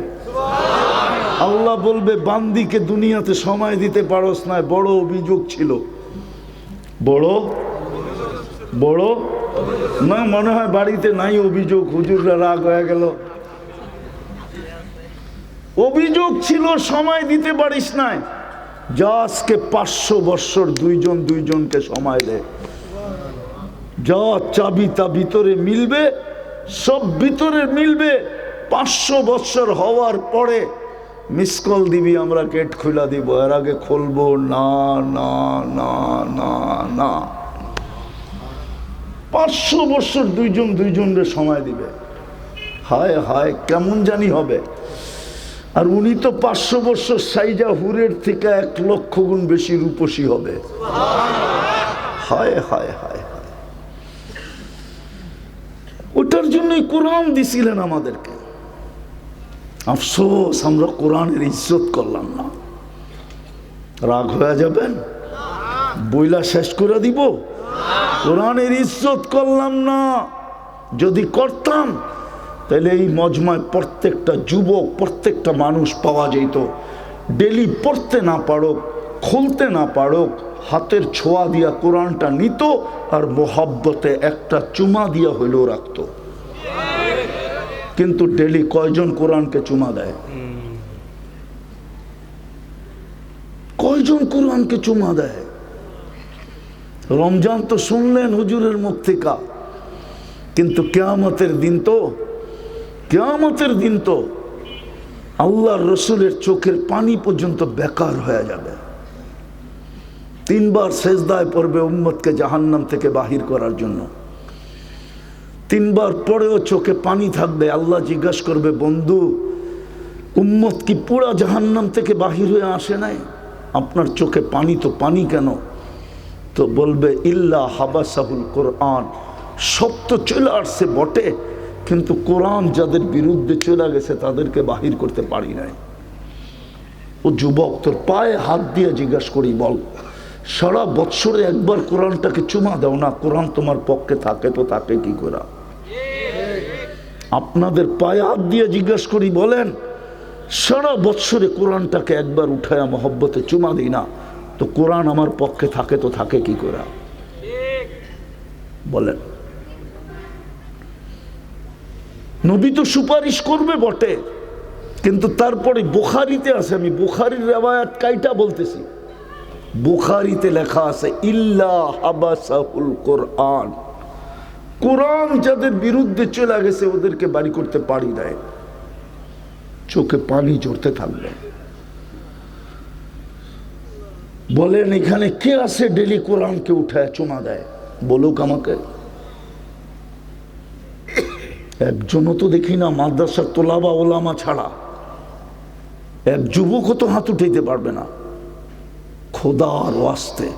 আল্লাহ বলবে, বান্দিকে দুনিয়াতে সময় দিতে পারোস না, বড় অভিযোগ ছিল। বড় বড় না, মনে হয় বাড়িতে নাই অভিযোগ, হুজুররা রাগ হয়ে গেল। অভিযোগ ছিল সময় দিতে পারিস নাই, যা আজকে 500 বৎসর দুইজনকে সময় দেয়। যা চাবি তা ভিতরে মিলবে, সব ভিতরে মিলবে। 500 বৎসর হওয়ার পরে মিস কল দিবি, আমরা গেট খুলা দিব, এর আগে খুলবো না না না না না। 500 বৎসর দুইজনের সময় দিবে। হায় হায়, কেমন জানি হবে। আর উনি তো 500 বৎসর সাইজা হুরের থেকে 1 লক্ষ গুণ বেশি রূপসী হবে। হায় হায় হায় হায়। ওটার জন্যই কোরআন দিছিলেন আমাদেরকে। আফসোস, আমরা কোরআনের ইজ্জত করলাম না। রাগ হয়ে যাবেন, বইলা শেষ করে দিব। কোরআনের ইজ্জত করলাম না। যদি করতাম তাহলে এই মজমায় প্রত্যেকটা যুবক, প্রত্যেকটা মানুষ পাওয়া যেত, ডেলি পড়তে না পারুক, খুলতে না পারুক, হাতের ছোঁয়া দিয়া কোরআনটা নিত আর মোহাব্বতে একটা চুমা দিয়া হইলেও রাখত। কিন্তু ডেলি কয়জন কোরআনকে চুমা দেয়? কয়জন কোরআনকে চুমা দেয়? রমজান তো শুনলেন হুজুরের মুখ থেকে, কিন্তু কিয়ামতের দিন তো আল্লাহর রসুলের চোখের পানি পর্যন্ত বেকার হয়ে যাবে। 3 বার সেজদায় পড়বে উম্মতকে জাহান্নাম থেকে বাহির করার জন্য। 3 বার পরেও চোখে পানি থাকবে। আল্লাহ জিজ্ঞাসা করবে, বন্ধু, উম্মত কি পুরা জাহান্নাম থেকে বাহির হয়ে আসে নাই? আপনার চোখে পানি তো পানি কেন? তো বলবে, ইল্লা হাবাসাহুল কোরআন। সব তো চলে আসছে বটে, কিন্তু কোরআন যাদের বিরুদ্ধে চলে গেছে তাদেরকে বাহির করতে পারি নাই। ও যুবক, তোর পায়ে হাত দিয়ে জিজ্ঞাসা করি, বল, সারা বৎসরে একবার কোরআনটাকে চুমা দাও না, কোরআন তোমার পক্ষে থাকে তো থাকে কি করে? আপনাদের পায়ে হাত দিয়ে জিজ্ঞাসা করি, বলেন, সারা বৎসরে কোরআনটাকে একবার উঠায়া মহব্বতে চুমা দিই না, তো কোরআন আমার পক্ষে থাকে তো থাকে কি করে? বলেন। নবী তো সুপারিশ করবে বটে, কিন্তু তারপরে বুখারীতে আছে, আমি বুখারীর রিওয়ায়াত কাইটা বলতেছি, বুখারীতে লেখা আছে, ইল্লা হাবাসাহুল কোরআন। কোরআন যাদের বিরুদ্ধে চলে গেছে ওদেরকে বাড়ি করতে পারি নাই। চোখে পানি ঝরতে থাকবে। বলেন, এখানে কে আছে ডেলি কোরআনকে উঠায় চুমা দেয়? বলুক আমাকে। একজনও তো দেখি না, মাদ্রাসার তোলাবা ওলামা ছাড়া এক যুবকও তো হাত উঠাইতে পারবে না। খোদার ওয়াস্তে,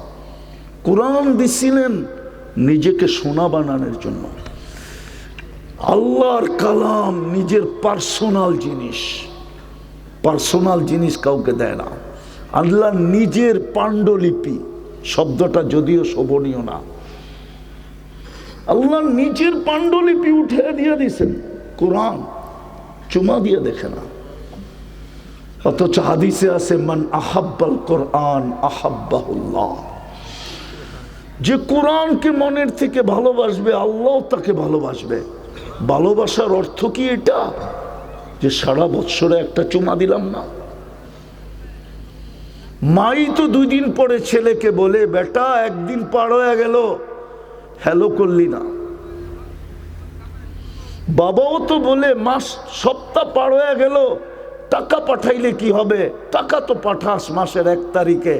কোরআন দিছিলেন নিজেকে সোনা বানানোর জন্য। আল্লাহর কালাম নিজের পার্সোনাল জিনিস কাউকে দেয় না। আল্লাহ নিজের পাণ্ডুলিপি, শব্দটা যদিও শোভনীয় না, আল্লাহ নিজের পাণ্ডুলিপি উঠে দিয়ে দিয়েছেন। কোরআন চুমা দিয়ে দেখে না। অথচ হাদিসে আছে, মান আহাব্বাল কোরআন আহাব্বাহুল্লাহ। যে কোরআনকে মনের থেকে ভালোবাসবে, আল্লাহ তাকে ভালোবাসবে। ভালোবাসার অর্থ কি এটা যে সারা বৎসরে একটা চুমা দিলাম না? মাই তো 2 দিন পরে ছেলেকে বলে, বেটা, একদিন পার হয়ে গেল, হ্যালো করলি না। বাবাও তো বলে, সপ্তাহ পার হয়ে গেল, টাকা পাঠাইলে কি হবে? টাকা তো পাঠাস মাসের 1 তারিখে,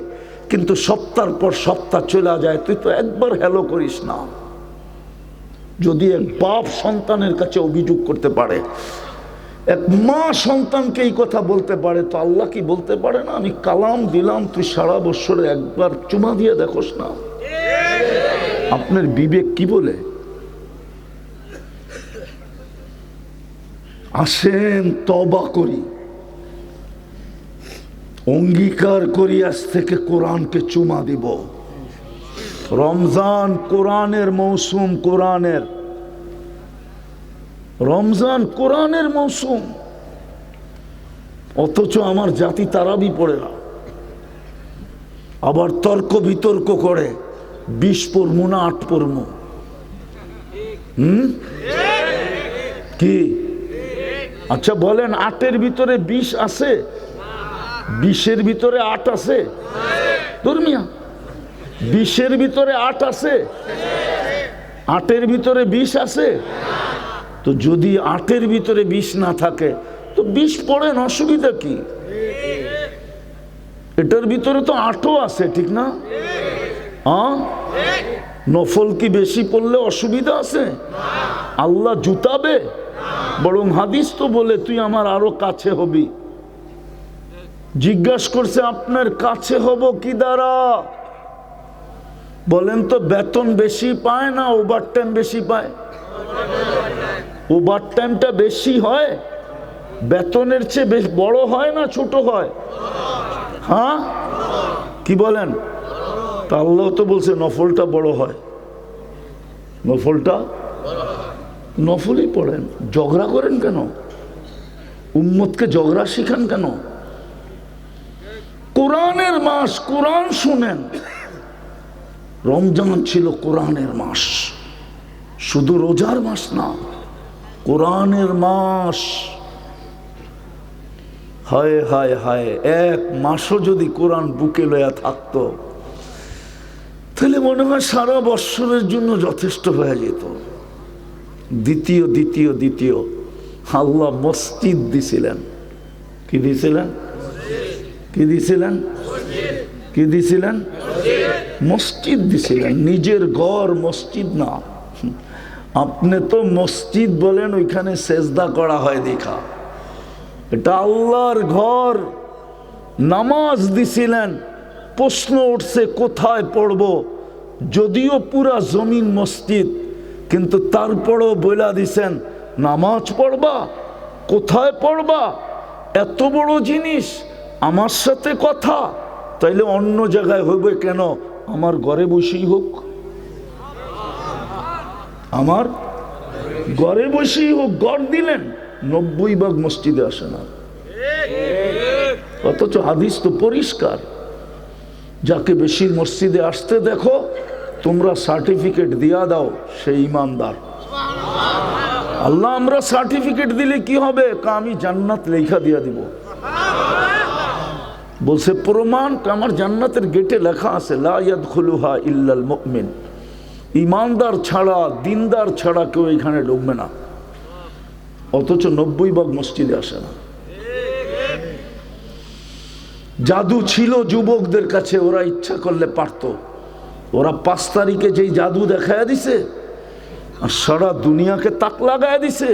কিন্তু সপ্তাহের পর সপ্তাহ চলে যায়, তুই তো একবার হ্যালো করিস না। যদি এক বাপ সন্তানের কাছে অভিযোগ করতে পারে, এক মা সন্তানকে এই কথা বলতে পারে, তো আল্লাহ কি বলতে পারে না, আমি কালাম দিলাম, তুই সারা বৎসরে একবার চুমা দিয়ে দেখোস না? আপনার বিবেক কি বলে? আসেন তওবা করি, অঙ্গীকার করি, আজ থেকে কোরআনকে চুমা দিব। রমজান কোরআনের মৌসুম, রমজান কোরআনের মৌসুম, অথচ আমার জাতি তারাবি পড়ে না, আবার তর্ক বিতর্ক করে 20 পড়মু না 8 পড়মু। কি আচ্ছা বলেন, 8-এর ভিতরে 20 আছে? 20-এর ভিতরে 8 আছে? ধর্মিয়া 20-এর ভিতরে 8 আছে? 8-এর ভিতরে 20 আছে? তো যদি 8-এর ভিতরে 20 না থাকে তো 20 পড়েন, অসুবিধা কি? এটার ভিতরে তো 8ও আছে, ঠিক না? নফল কি বেশি পড়লে অসুবিধা আছে? আল্লাহ জুতাবে? বরং হাদিস তো বলে তুই আমার আরো কাছে হবি। জিজ্ঞাসা করছে আপনার কাছে হব কি দ্বারা? বলেন তো বেতন বেশি পায় না ওভার টাইম বেশি পায়? ওভার টাইমটা বেশি হয়, বেতনের চেয়ে বেশ বড় হয় না ছোট হয়? হ্যাঁ কি বলেন? তা আল্লাহ তো বলছে নফলটা বড় হয়, নফলই পড়েন। ঝগড়া করেন কেন? উম্মতকে ঝগড়া শিখান কেন? কোরআনের মাস, কোরআন শুনেন। রমজান ছিল কোরআনের মাস, শুধু রোজার মাস না, কোরআনের মাস। হায় হায় হায়, এক মাসও যদি কোরআন বুকে লয়া থাকতো তাহলে মনে হয় সারা বৎসরের জন্য যথেষ্ট হয়ে যেত। দ্বিতীয় আল্লাহ মসজিদ দিছিলেন। কি দিছিলেন? মসজিদ দিছিলেন। নিজের ঘর মসজিদ না। আপনি তো মসজিদ বলেন ওইখানে সেজদা করা হয় দেখা, এটা আল্লাহর ঘর। নামাজ দিছিলেন। প্রশ্ন উঠছে কোথায় পড়ব? যদিও পুরা জমিন মসজিদ, কিন্তু তারপরও বইলা দিছেন নামাজ পড়বা, কোথায় পড়বা? এত বড় জিনিস, আমার সাথে কথা, তাইলে অন্য জায়গায় হইবে কেন? আমার ঘরে বসেই হোক, আমার ঘরে বসেই হোক। ঘর দিলেন, 90 ভাগ মসজিদে আসে না। অথচ হাদিস তো পরিষ্কার, যাকে বেশি মসজিদে আসতে দেখো তোমরা সার্টিফিকেট দিয়া দাও, সে ইমানদার। আল্লাহ আমরা সার্টিফিকেট দিলে কি হবে? আমি জান্নাত লেখা দিয়া দিব। বলছে প্রমাণ, আমার জান্নাতের গেটে লেখা আছে লা ইয়াদখুলুহা ইল্লাল মুমিন, ইমানদার ছাড়া, দিনদার ছাড়া কেউ এখানে ঢুকবে না। অথচ 90 ভাগ মসজিদে আসে না। জাদু ছিল যুবকদের কাছে, ওরা ইচ্ছা করলে পারত। ওরা 5 তারিখে যেই জাদু দেখায় দিছে আর সারা দুনিয়াকে তাক লাগায় দিছে।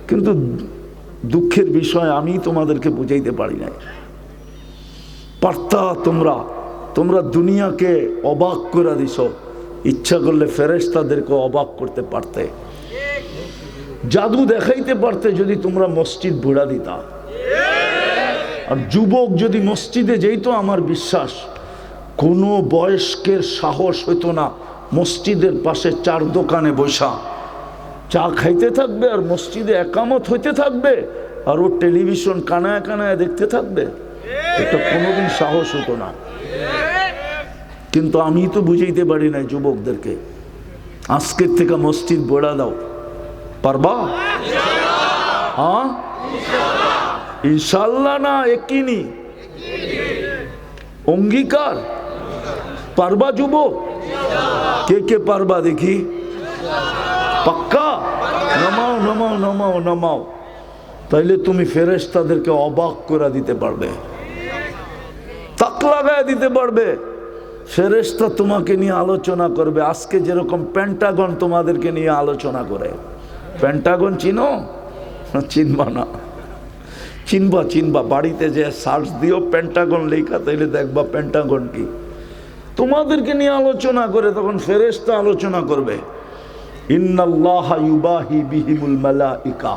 কিন্তু দুঃখের বিষয়, আমি তোমাদেরকে বুঝাইতে পারি নাই। পারতা তোমরা দুনিয়াকে অবাক করে দিছ। ইচ্ছা করলে ফেরেশতাদেরকে অবাক করতে পারতে, জাদু দেখাইতে পারতে যদি তোমরা মসজিদ ভুড়া দিতা। আর যুবক যদি মসজিদে যেত, আমার বিশ্বাস কোনো বয়স্কের সাহস হইতো না মসজিদের পাশে 4 দোকানে বসা চা খাইতে থাকবে আর মসজিদে একামত হইতে থাকবে আর ও টেলিভিশন কানায় কানায় দেখতে থাকবে। এটা কোনোদিন সাহস হতো না। কিন্তু আমি তো বুঝাইতে পারি নাই যুবকদেরকে, আজকের থেকে মসজিদ বড়া দাও। পারবা? হ্যাঁ ইনশাল্লাহ না একিনি অঙ্গীকার? পারবা যুবক? কে কে পারবা দেখি? পাক্কা? নামাও নামাও নামাও নামাও। তাইলে তুমি ফেরেশতাদেরকে অবাক করে দিতে পারবে, তাক লাগায় দিতে পারবে। ফেরেশতা তোমাকে নিয়ে আলোচনা করবে। আজকে যেরকম পেন্টাগন তোমাদেরকে নিয়ে আলোচনা করে। পেন্টাগন চিনো? চিনবা না? চিনবা বাড়িতে যে সার্চ দিও পেন্টাগন লেখা, তাইলে দেখবা পেন্টাগন কি। তোমাদেরকে নিয়ে আলোচনা করে, তখন ফেরেশতা আলোচনা করবে। ইন্নাল্লাহা ইউবাহি বিহিমুল মালাইকা।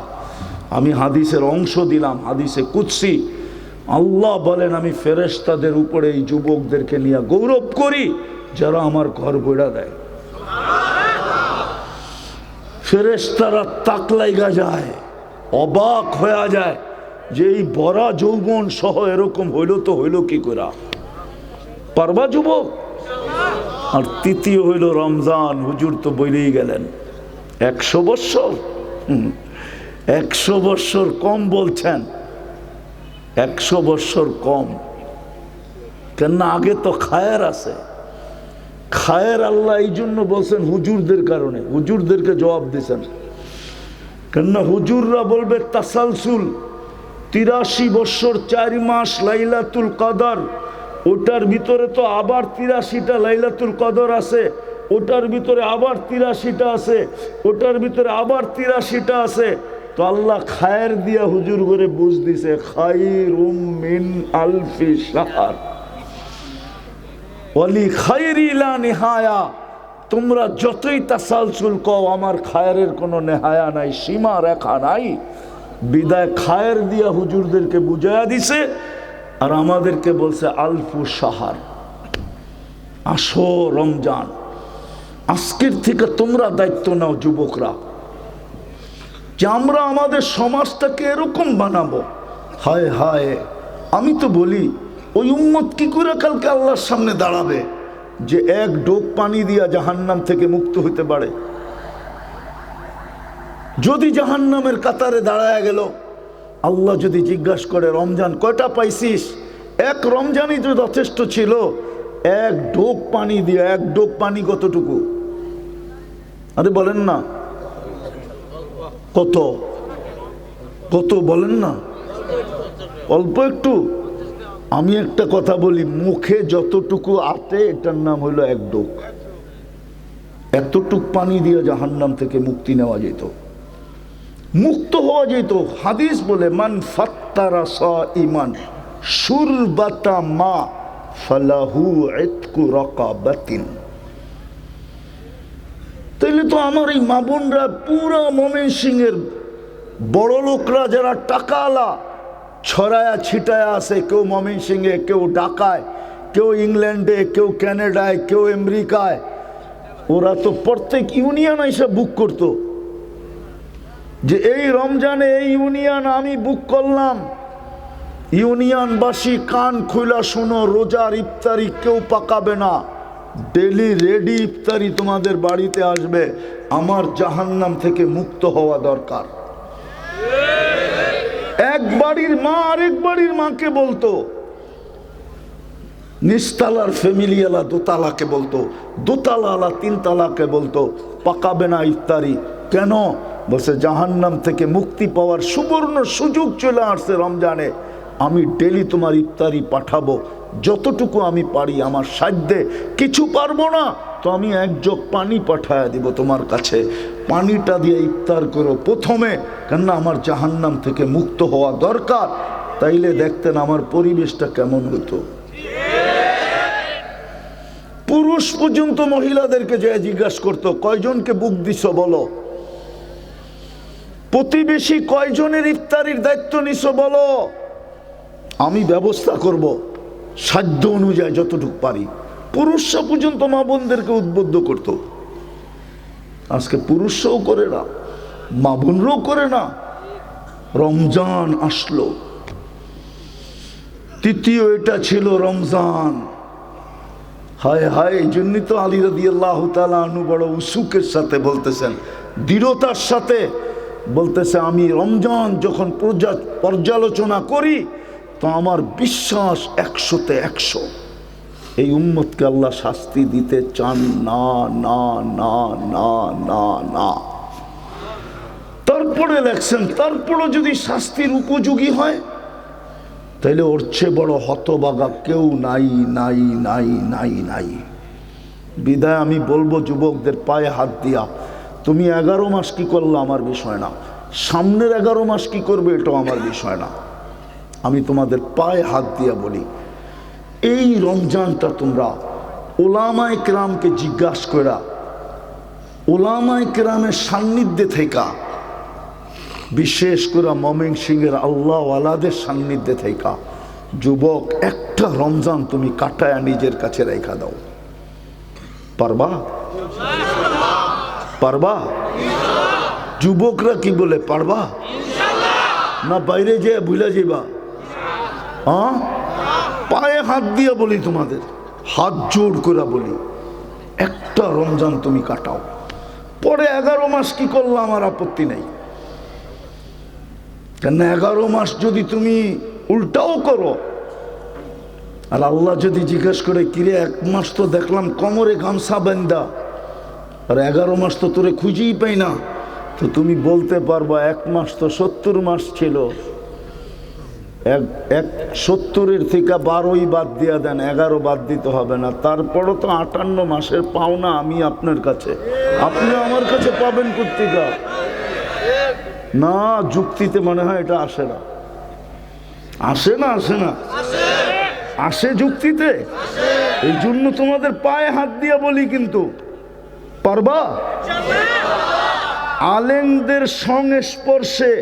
আমি হাদিসের অংশ দিলাম, হাদিসে কুদসি। আল্লাহ বলেন আমি ফেরেশতাদের উপরে এই যুবকদেরকে নিয়ে গৌরব করি, যারা আমার ঘর বইড়া দেয়। ফেরেশতারা তাক লাইগা যায়, অবাক হয়ে যায় যে এই বড়া যৌবন সহ এরকম হইল তো হইল কি করে, পারবা যুবক? আর তৃতীয় হইল রমজান। হুজুর তো বলেই গেলেন 100 বৎসর। 100 বৎসর কম বলছেন, 100 বৎসর কম। কেননা আগে তো খায়ের আছে। খায়ের আল্লাহ এই জন্য বলছেন হুজুরদের কারণে, হুজুরদেরকে জবাব দিয়েছেন। কেননা হুজুররা বলবে তাসালসুল 83 বৎসর 4 মাস লাইলাতুল কদর, ওটার ভিতরে তো আবার 83টা লাইলাতুল কদর আছে, ওটার ভিতরে আবার 83টা আছে, ওটার ভিতরে আবার 83টা আছে। তো আল্লাহ খায়ের দিয়া হুজুর করে বুঝ দিছে খায়রুম মিন আলফি শাহর ওয়ালি খায়রি লা নিহায়া। তোমরা যতই তাসালসুল কও, আমার খায়ের কোনো নেহায়া নাই, সীমা রেখা নাই। বিদায় খায়ের দিয়া হুজুরদেরকে বুঝাইয়া দিছে, আর আমাদেরকে বলছে আলফু শাহর, আসো রমজান। আজকের থেকে তোমরা দায়িত্ব নাও যুবকরা, যে আমরা আমাদের সমাজটাকে এরকম বানাবো। হায় হায়, আমি তো বলি ওই উম্মত কি করে কালকে আল্লাহর সামনে দাঁড়াবে যে এক ডোক পানি দিয়া জাহান্নাম থেকে মুক্ত হইতে পারে? যদি জাহান্নামের কাতারে দাঁড়ায় গেল, আল্লাহ যদি জিজ্ঞাসা করে রমজান কয়টা পাইছিস, এক রমজানই তো যথেষ্ট ছিল। এক ডোক পানি দিয়া, এক ডোক পানি কতটুকু? আরে বলেন না, কত কত বলেন না? অল্প একটু। আমি একটা কথা বলি, মুখে যতটুকু আটে এটার নাম হইল এক ডোক। এতটুক পানি দিয়ে জাহান্নাম থেকে মুক্তি নেওয়া যেত, মুক্ত হওয়া যেত। হাদিস বলে মান ফাত্তারা সাইমান শুরবাতা মা ফালাহু ইতকু রাকাবাতিন। তাইলে তো আমার এই মা বোনরা পুরা ময়মনসিংহের বড় লোকরা যারা টাকাওয়ালা ছড়ায়া ছিটায়া আছে, কেউ ময়মনসিংহে, কেউ ঢাকায়, কেউ ইংল্যান্ডে, কেউ কানাডায়, কেউ আমেরিকায়, ওরা তো প্রত্যেক ইউনিয়ন এসে বুক করতো যে এই রমজানে এই ইউনিয়ন আমি বুক করলাম। ইউনিয়নবাসী কান খুলা শোনো, রোজার ইফতারি কেউ পাকাবে না, ডেলি রেডি ইফতারি তোমাদের বাড়িতে আসবে। আমার জাহান্নাম থেকে মুক্ত হওয়া দরকার। এক বাড়ির মা আরেক বাড়ির মাকে বলতো, নিচতলার ফ্যামিলিওয়ালা দোতলাকে বলতো, দোতলাওয়ালা তিনতলাকে বলতো পাকাবে না ইফতারি। কেন? বলছে জাহান্নাম থেকে মুক্তি পাওয়ার সুবর্ণ সুযোগ চলে আসছে রমজানে। আমি ডেলি তোমার ইফতারি পাঠাবো, যতটুকু আমি পারি আমার সাধ্যে। কিছু পারবো না তো আমি এক জগ পানি পাঠায় দিব তোমার কাছে, পানিটা দিয়ে ইফতার করো প্রথমে, কেননা আমার জাহান্নাম থেকে মুক্ত হওয়া দরকার। তাইলে দেখতেন আমার পরিবেশটা কেমন হতো। পুরুষ পর্যন্ত মহিলাদেরকে যে জিজ্ঞাসা করতো কয়জনকে বুক দিছ বলো, প্রতিবেশী কয়জনের ইফতারির দায়িত্ব নিছ বলো, আমি ব্যবস্থা করব সাধ্য অনুযায়ী যতটুকু পারি। পুরুষরা পর্যন্ত মা বোনদেরকে উদ্বুদ্ধ করত। আজকে পুরুষরাও করে না, মা বোনরাও করে না। রমজান আসলো, তৃতীয় এটা ছিল রমজান। হায় হায়, এই জন্যই তো আলী রাদিয়াল্লাহু তাআলা আনহু বড় উসুকের সাথে বলতেছেন, দৃঢ়তার সাথে বলতেছে, আমি রমজান যখন পর্যালোচনা করি তো আমার বিশ্বাস 100-তে 100। এই উম্মতকে আল্লাহ শাস্তি দিতে চান না, না না না না না। তারপরে লেখছেন, তারপরে যদি শাস্তির উপযোগী হয় তাইলে ওর চেয়ে বড় হতবাগা কেউ নাই নাই নাই নাই নাই। বিদায় আমি বলবো যুবকদের পায়ে হাত দিয়া, তুমি 11 মাস কি করলো আমার বিষয় না, সামনের 11 মাস কি করবে এটাও আমার বিষয় না। আমি তোমাদের পায়ে হাত দিয়া বলি, এই রমজানটা তোমরা ওলামায়ে কেরামকে জিজ্ঞাসা করা, ওলামায়ে কেরামের সান্নিধ্যে থেকে, বিশেষ করে ময়মনসিংহের আল্লাহওয়ালাদের সান্নিধ্যে থেকে, যুবক একটা রমজান তুমি কাটায়া নিজের কাছে রেখা দাও। পারবা? পারবা? যুবকরা কি বলে পারবা? না বাইরে যে ভুলে যাবা? হ্যাঁ, পায়ে হাত দিয়ে বলি, তোমাদের হাত জোড় করে বলি, একটা রমজান তুমি কাটাও, পরে 11 মাস কি করলাম আমার আপত্তি নেই। কেন 11 মাস যদি তুমি উল্টাও করো, আর আল্লাহ যদি জিজ্ঞেস করে, কিরে 1 মাস তো দেখলাম কোমরে গামছা বান্ধা, আর 11 মাস তো তোরে খুঁজেই পাই না, তো তুমি বলতে পারবা 1 মাস তো 70 মাস ছিল, 70-এর থেকে 12ই বাদ দিয়া দেন, 11 বাদ দিতে হবে না, তারপরও তো 58 মাসের পাওনা আমি আপনার কাছে, আপনি আমার কাছে পাবেন কোত্থেকে? না, যুক্তিতে মনে হয় এটা আসে না। আসে না? আসে না? আসে যুক্তিতে। এই জন্য তোমাদের পায়ে হাত দিয়ে বলি, কিন্তু পারবা? আলেমদের সংস্পর্শে,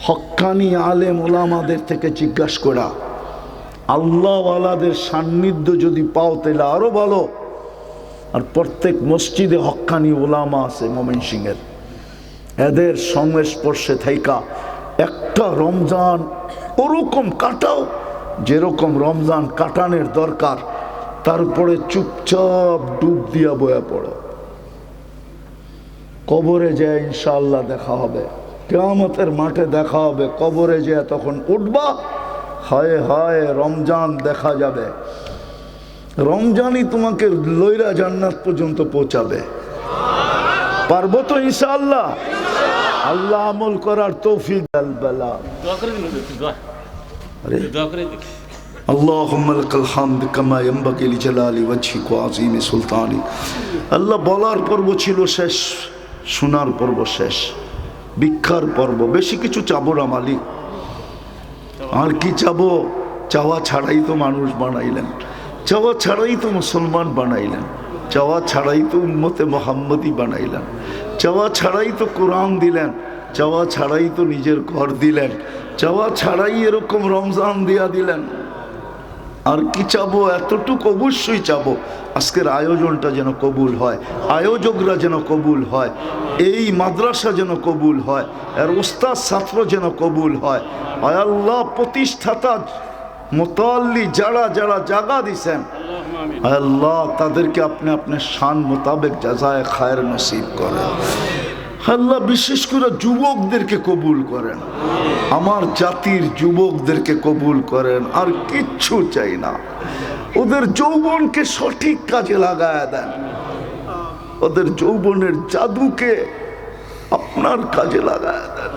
হক্কানি আলেম ওলামাদের থেকে জিজ্ঞাসা করা, আল্লাহওয়ালাদের সান্নিধ্য যদি পাও তাহলে আরো ভালো। আর প্রত্যেক মসজিদে হক্কানি ওলামা আছে ময়মনসিংহের, এদের সংস্পর্শে থাইকা একটা রমজান ওরকম কাটাও যেরকম রমজান কাটানোর দরকার, তারপরে চুপচাপ ডুব দিয়া বয়া পড়ো। কবরে যায় ইনশাআল্লাহ দেখা হবে, কিয়ামতের মাঠে দেখা হবে, কবরে যায় তখন উঠবা, হায় হায় রমজান দেখা যাবে, রমজানই তোমাকে লইরা জান্নাত পর্যন্ত পৌঁছাবে। পারবো তো ইনশাআল্লাহ? আল্লাহ আমল করার তৌফিক দান। اللهم لك الحمد كما ينبغي لجلال وجهك وعظيم سلطانك। আল্লাহ বলার পর্ব ছিল শেষ, শোনার পর্ব শেষ, ভিক্ষার পর্ব। বেশি কিছু চাবো না মালিক, আর কি চাবো? চাওয়া ছাড়াই তো মানুষ বানাইলেন, চাওয়া ছাড়াই তো মুসলমান বানাইলেন, চাওয়া ছাড়াই তো উম্মতে মোহাম্মদী বানাইলেন, চাওয়া ছাড়াই তো কোরআন দিলেন, চাওয়া ছাড়াই তো নিজের ঘর দিলেন, চাওয়া ছাড়াই এরকম রমজান দিয়া দিলেন। আর কি চাবো? এতটুকু অবশ্যই চাবো, আজকের আয়োজনটা যেন কবুল হয়, আয়োজকরা যেন কবুল হয়, এই মাদ্রাসা যেন কবুল হয়, আর ওস্তাদ ছাত্র যেন কবুল হয়। আয় আল্লাহ, প্রতিষ্ঠাতা মুতাল্লি যারা যারা জায়গা দিছেন, আয় আল্লাহ তাদেরকে আপনি আপনার শান মোতাবেক জাযায়ে খায়ের নসিব করেন। আল্লাহ বিশেষ করে যুবকদেরকে কবুল করেন, আমার জাতির যুবকদেরকে কবুল করেন, আর কিচ্ছু চাই না। ওদের যৌবনকে সঠিক কাজে লাগায় দেন, ওদের যৌবনের জাদুকে আপনার কাজে লাগায় দেন।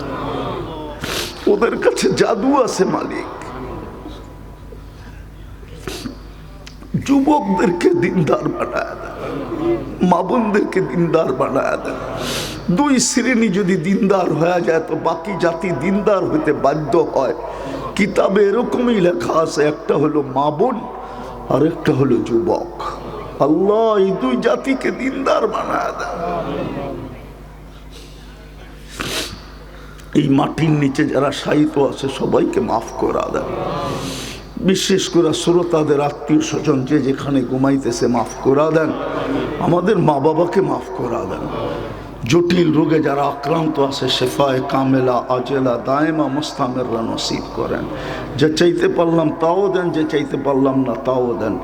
ওদের কাছে জাদু আছে মালিক। যুবকদেরকে দিনদার বানায় দেন, মা বোনদেরকে দিনদার বানায় দেন। 2 শ্রেণী যদি দিনদার হয়ে যায় তো বাকি জাতি দিনদার হইতে বাধ্য হয়। কিতাবে এরকমই লেখা আছে, একটা হলো মা বোন আর একটা হলো যুবক। আল্লাহ এই 2 জাতিকে দিনদার বানায় দেন। এই মাটির নিচে যারা শায়িত আছে সবাইকে মাফ করা দেন। বিশেষ করে শ্রোতাদের আত্মীয় স্বজন যে যেখানে ঘুমাইতেছে মাফ করা দেন। আমাদের মা বাবাকে মাফ করা দেন। জটিল রোগে যারা আক্রান্ত আছে শেফায়ে কামেলা আজেলা দায়েমা মুস্তামেররা নসিব করেন। যে চাইতে পারলাম তাও দেন, যে চাইতে পারলাম না তাও দেন।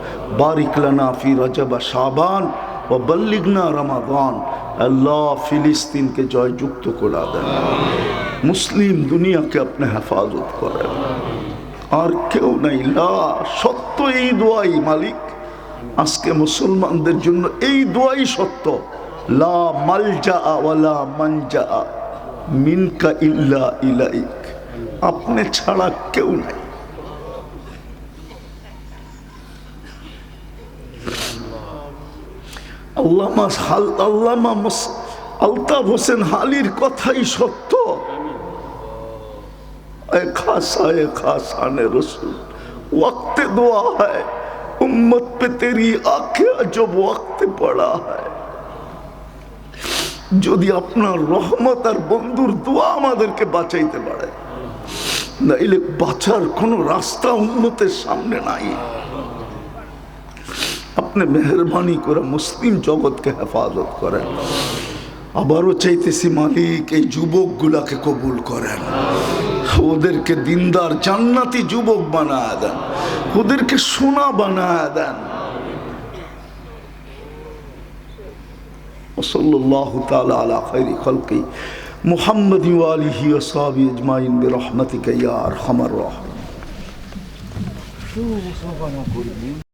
বারিক লানা ফি রজব শাবান ও বল্লিগনা রমাদান। আল্লাহ ফিলিস্তিনকে জয়যুক্ত করে দেন, মুসলিম দুনিয়াকে আপনি হেফাজত করেন। আর কেউ নাই, লা সত্য এই দোয়াই মালিক, আজকে মুসলমানদের জন্য এই দোয়াই সত্য। লা মালজা ওয়ালা মানজা মিনকা ইল্লা ইলাইক, আপনি ছাড়া কেউ নাই। আল্লামা আলতাফ হোসেন হালির কথাই সত্য। खासा ने रसूल वक्त दुआ है उम्मत पे तेरी आंखें जब वक्त पड़ा है। যদি আপনার রহমত আর বন্ধুর দোয়া আমাদেরকে বাঁচাইতে পারে, নাইলে বাঁচার কোনো রাস্তা উম্মতের সামনে নাই। আপনি মেহরবানি করে মুসলিম জগৎকে হেফাজত করেন। আবারও চাইতেছি মালিক এই যুবকগুলাকে কবুল করেন, ওদেরকে দিনদার জান্নাতি যুবক বানায় দেন, ওদেরকে সোনা বানায় দেন। সাল্লাল্লাহু তাআলা আলা খায়রি খালকি মুহাম্মাদি ওয়া আলিহি ওয়া সাহবিহি আজমাইন বিরহমাতিকা ইয়া আরহামার রাহিমিন।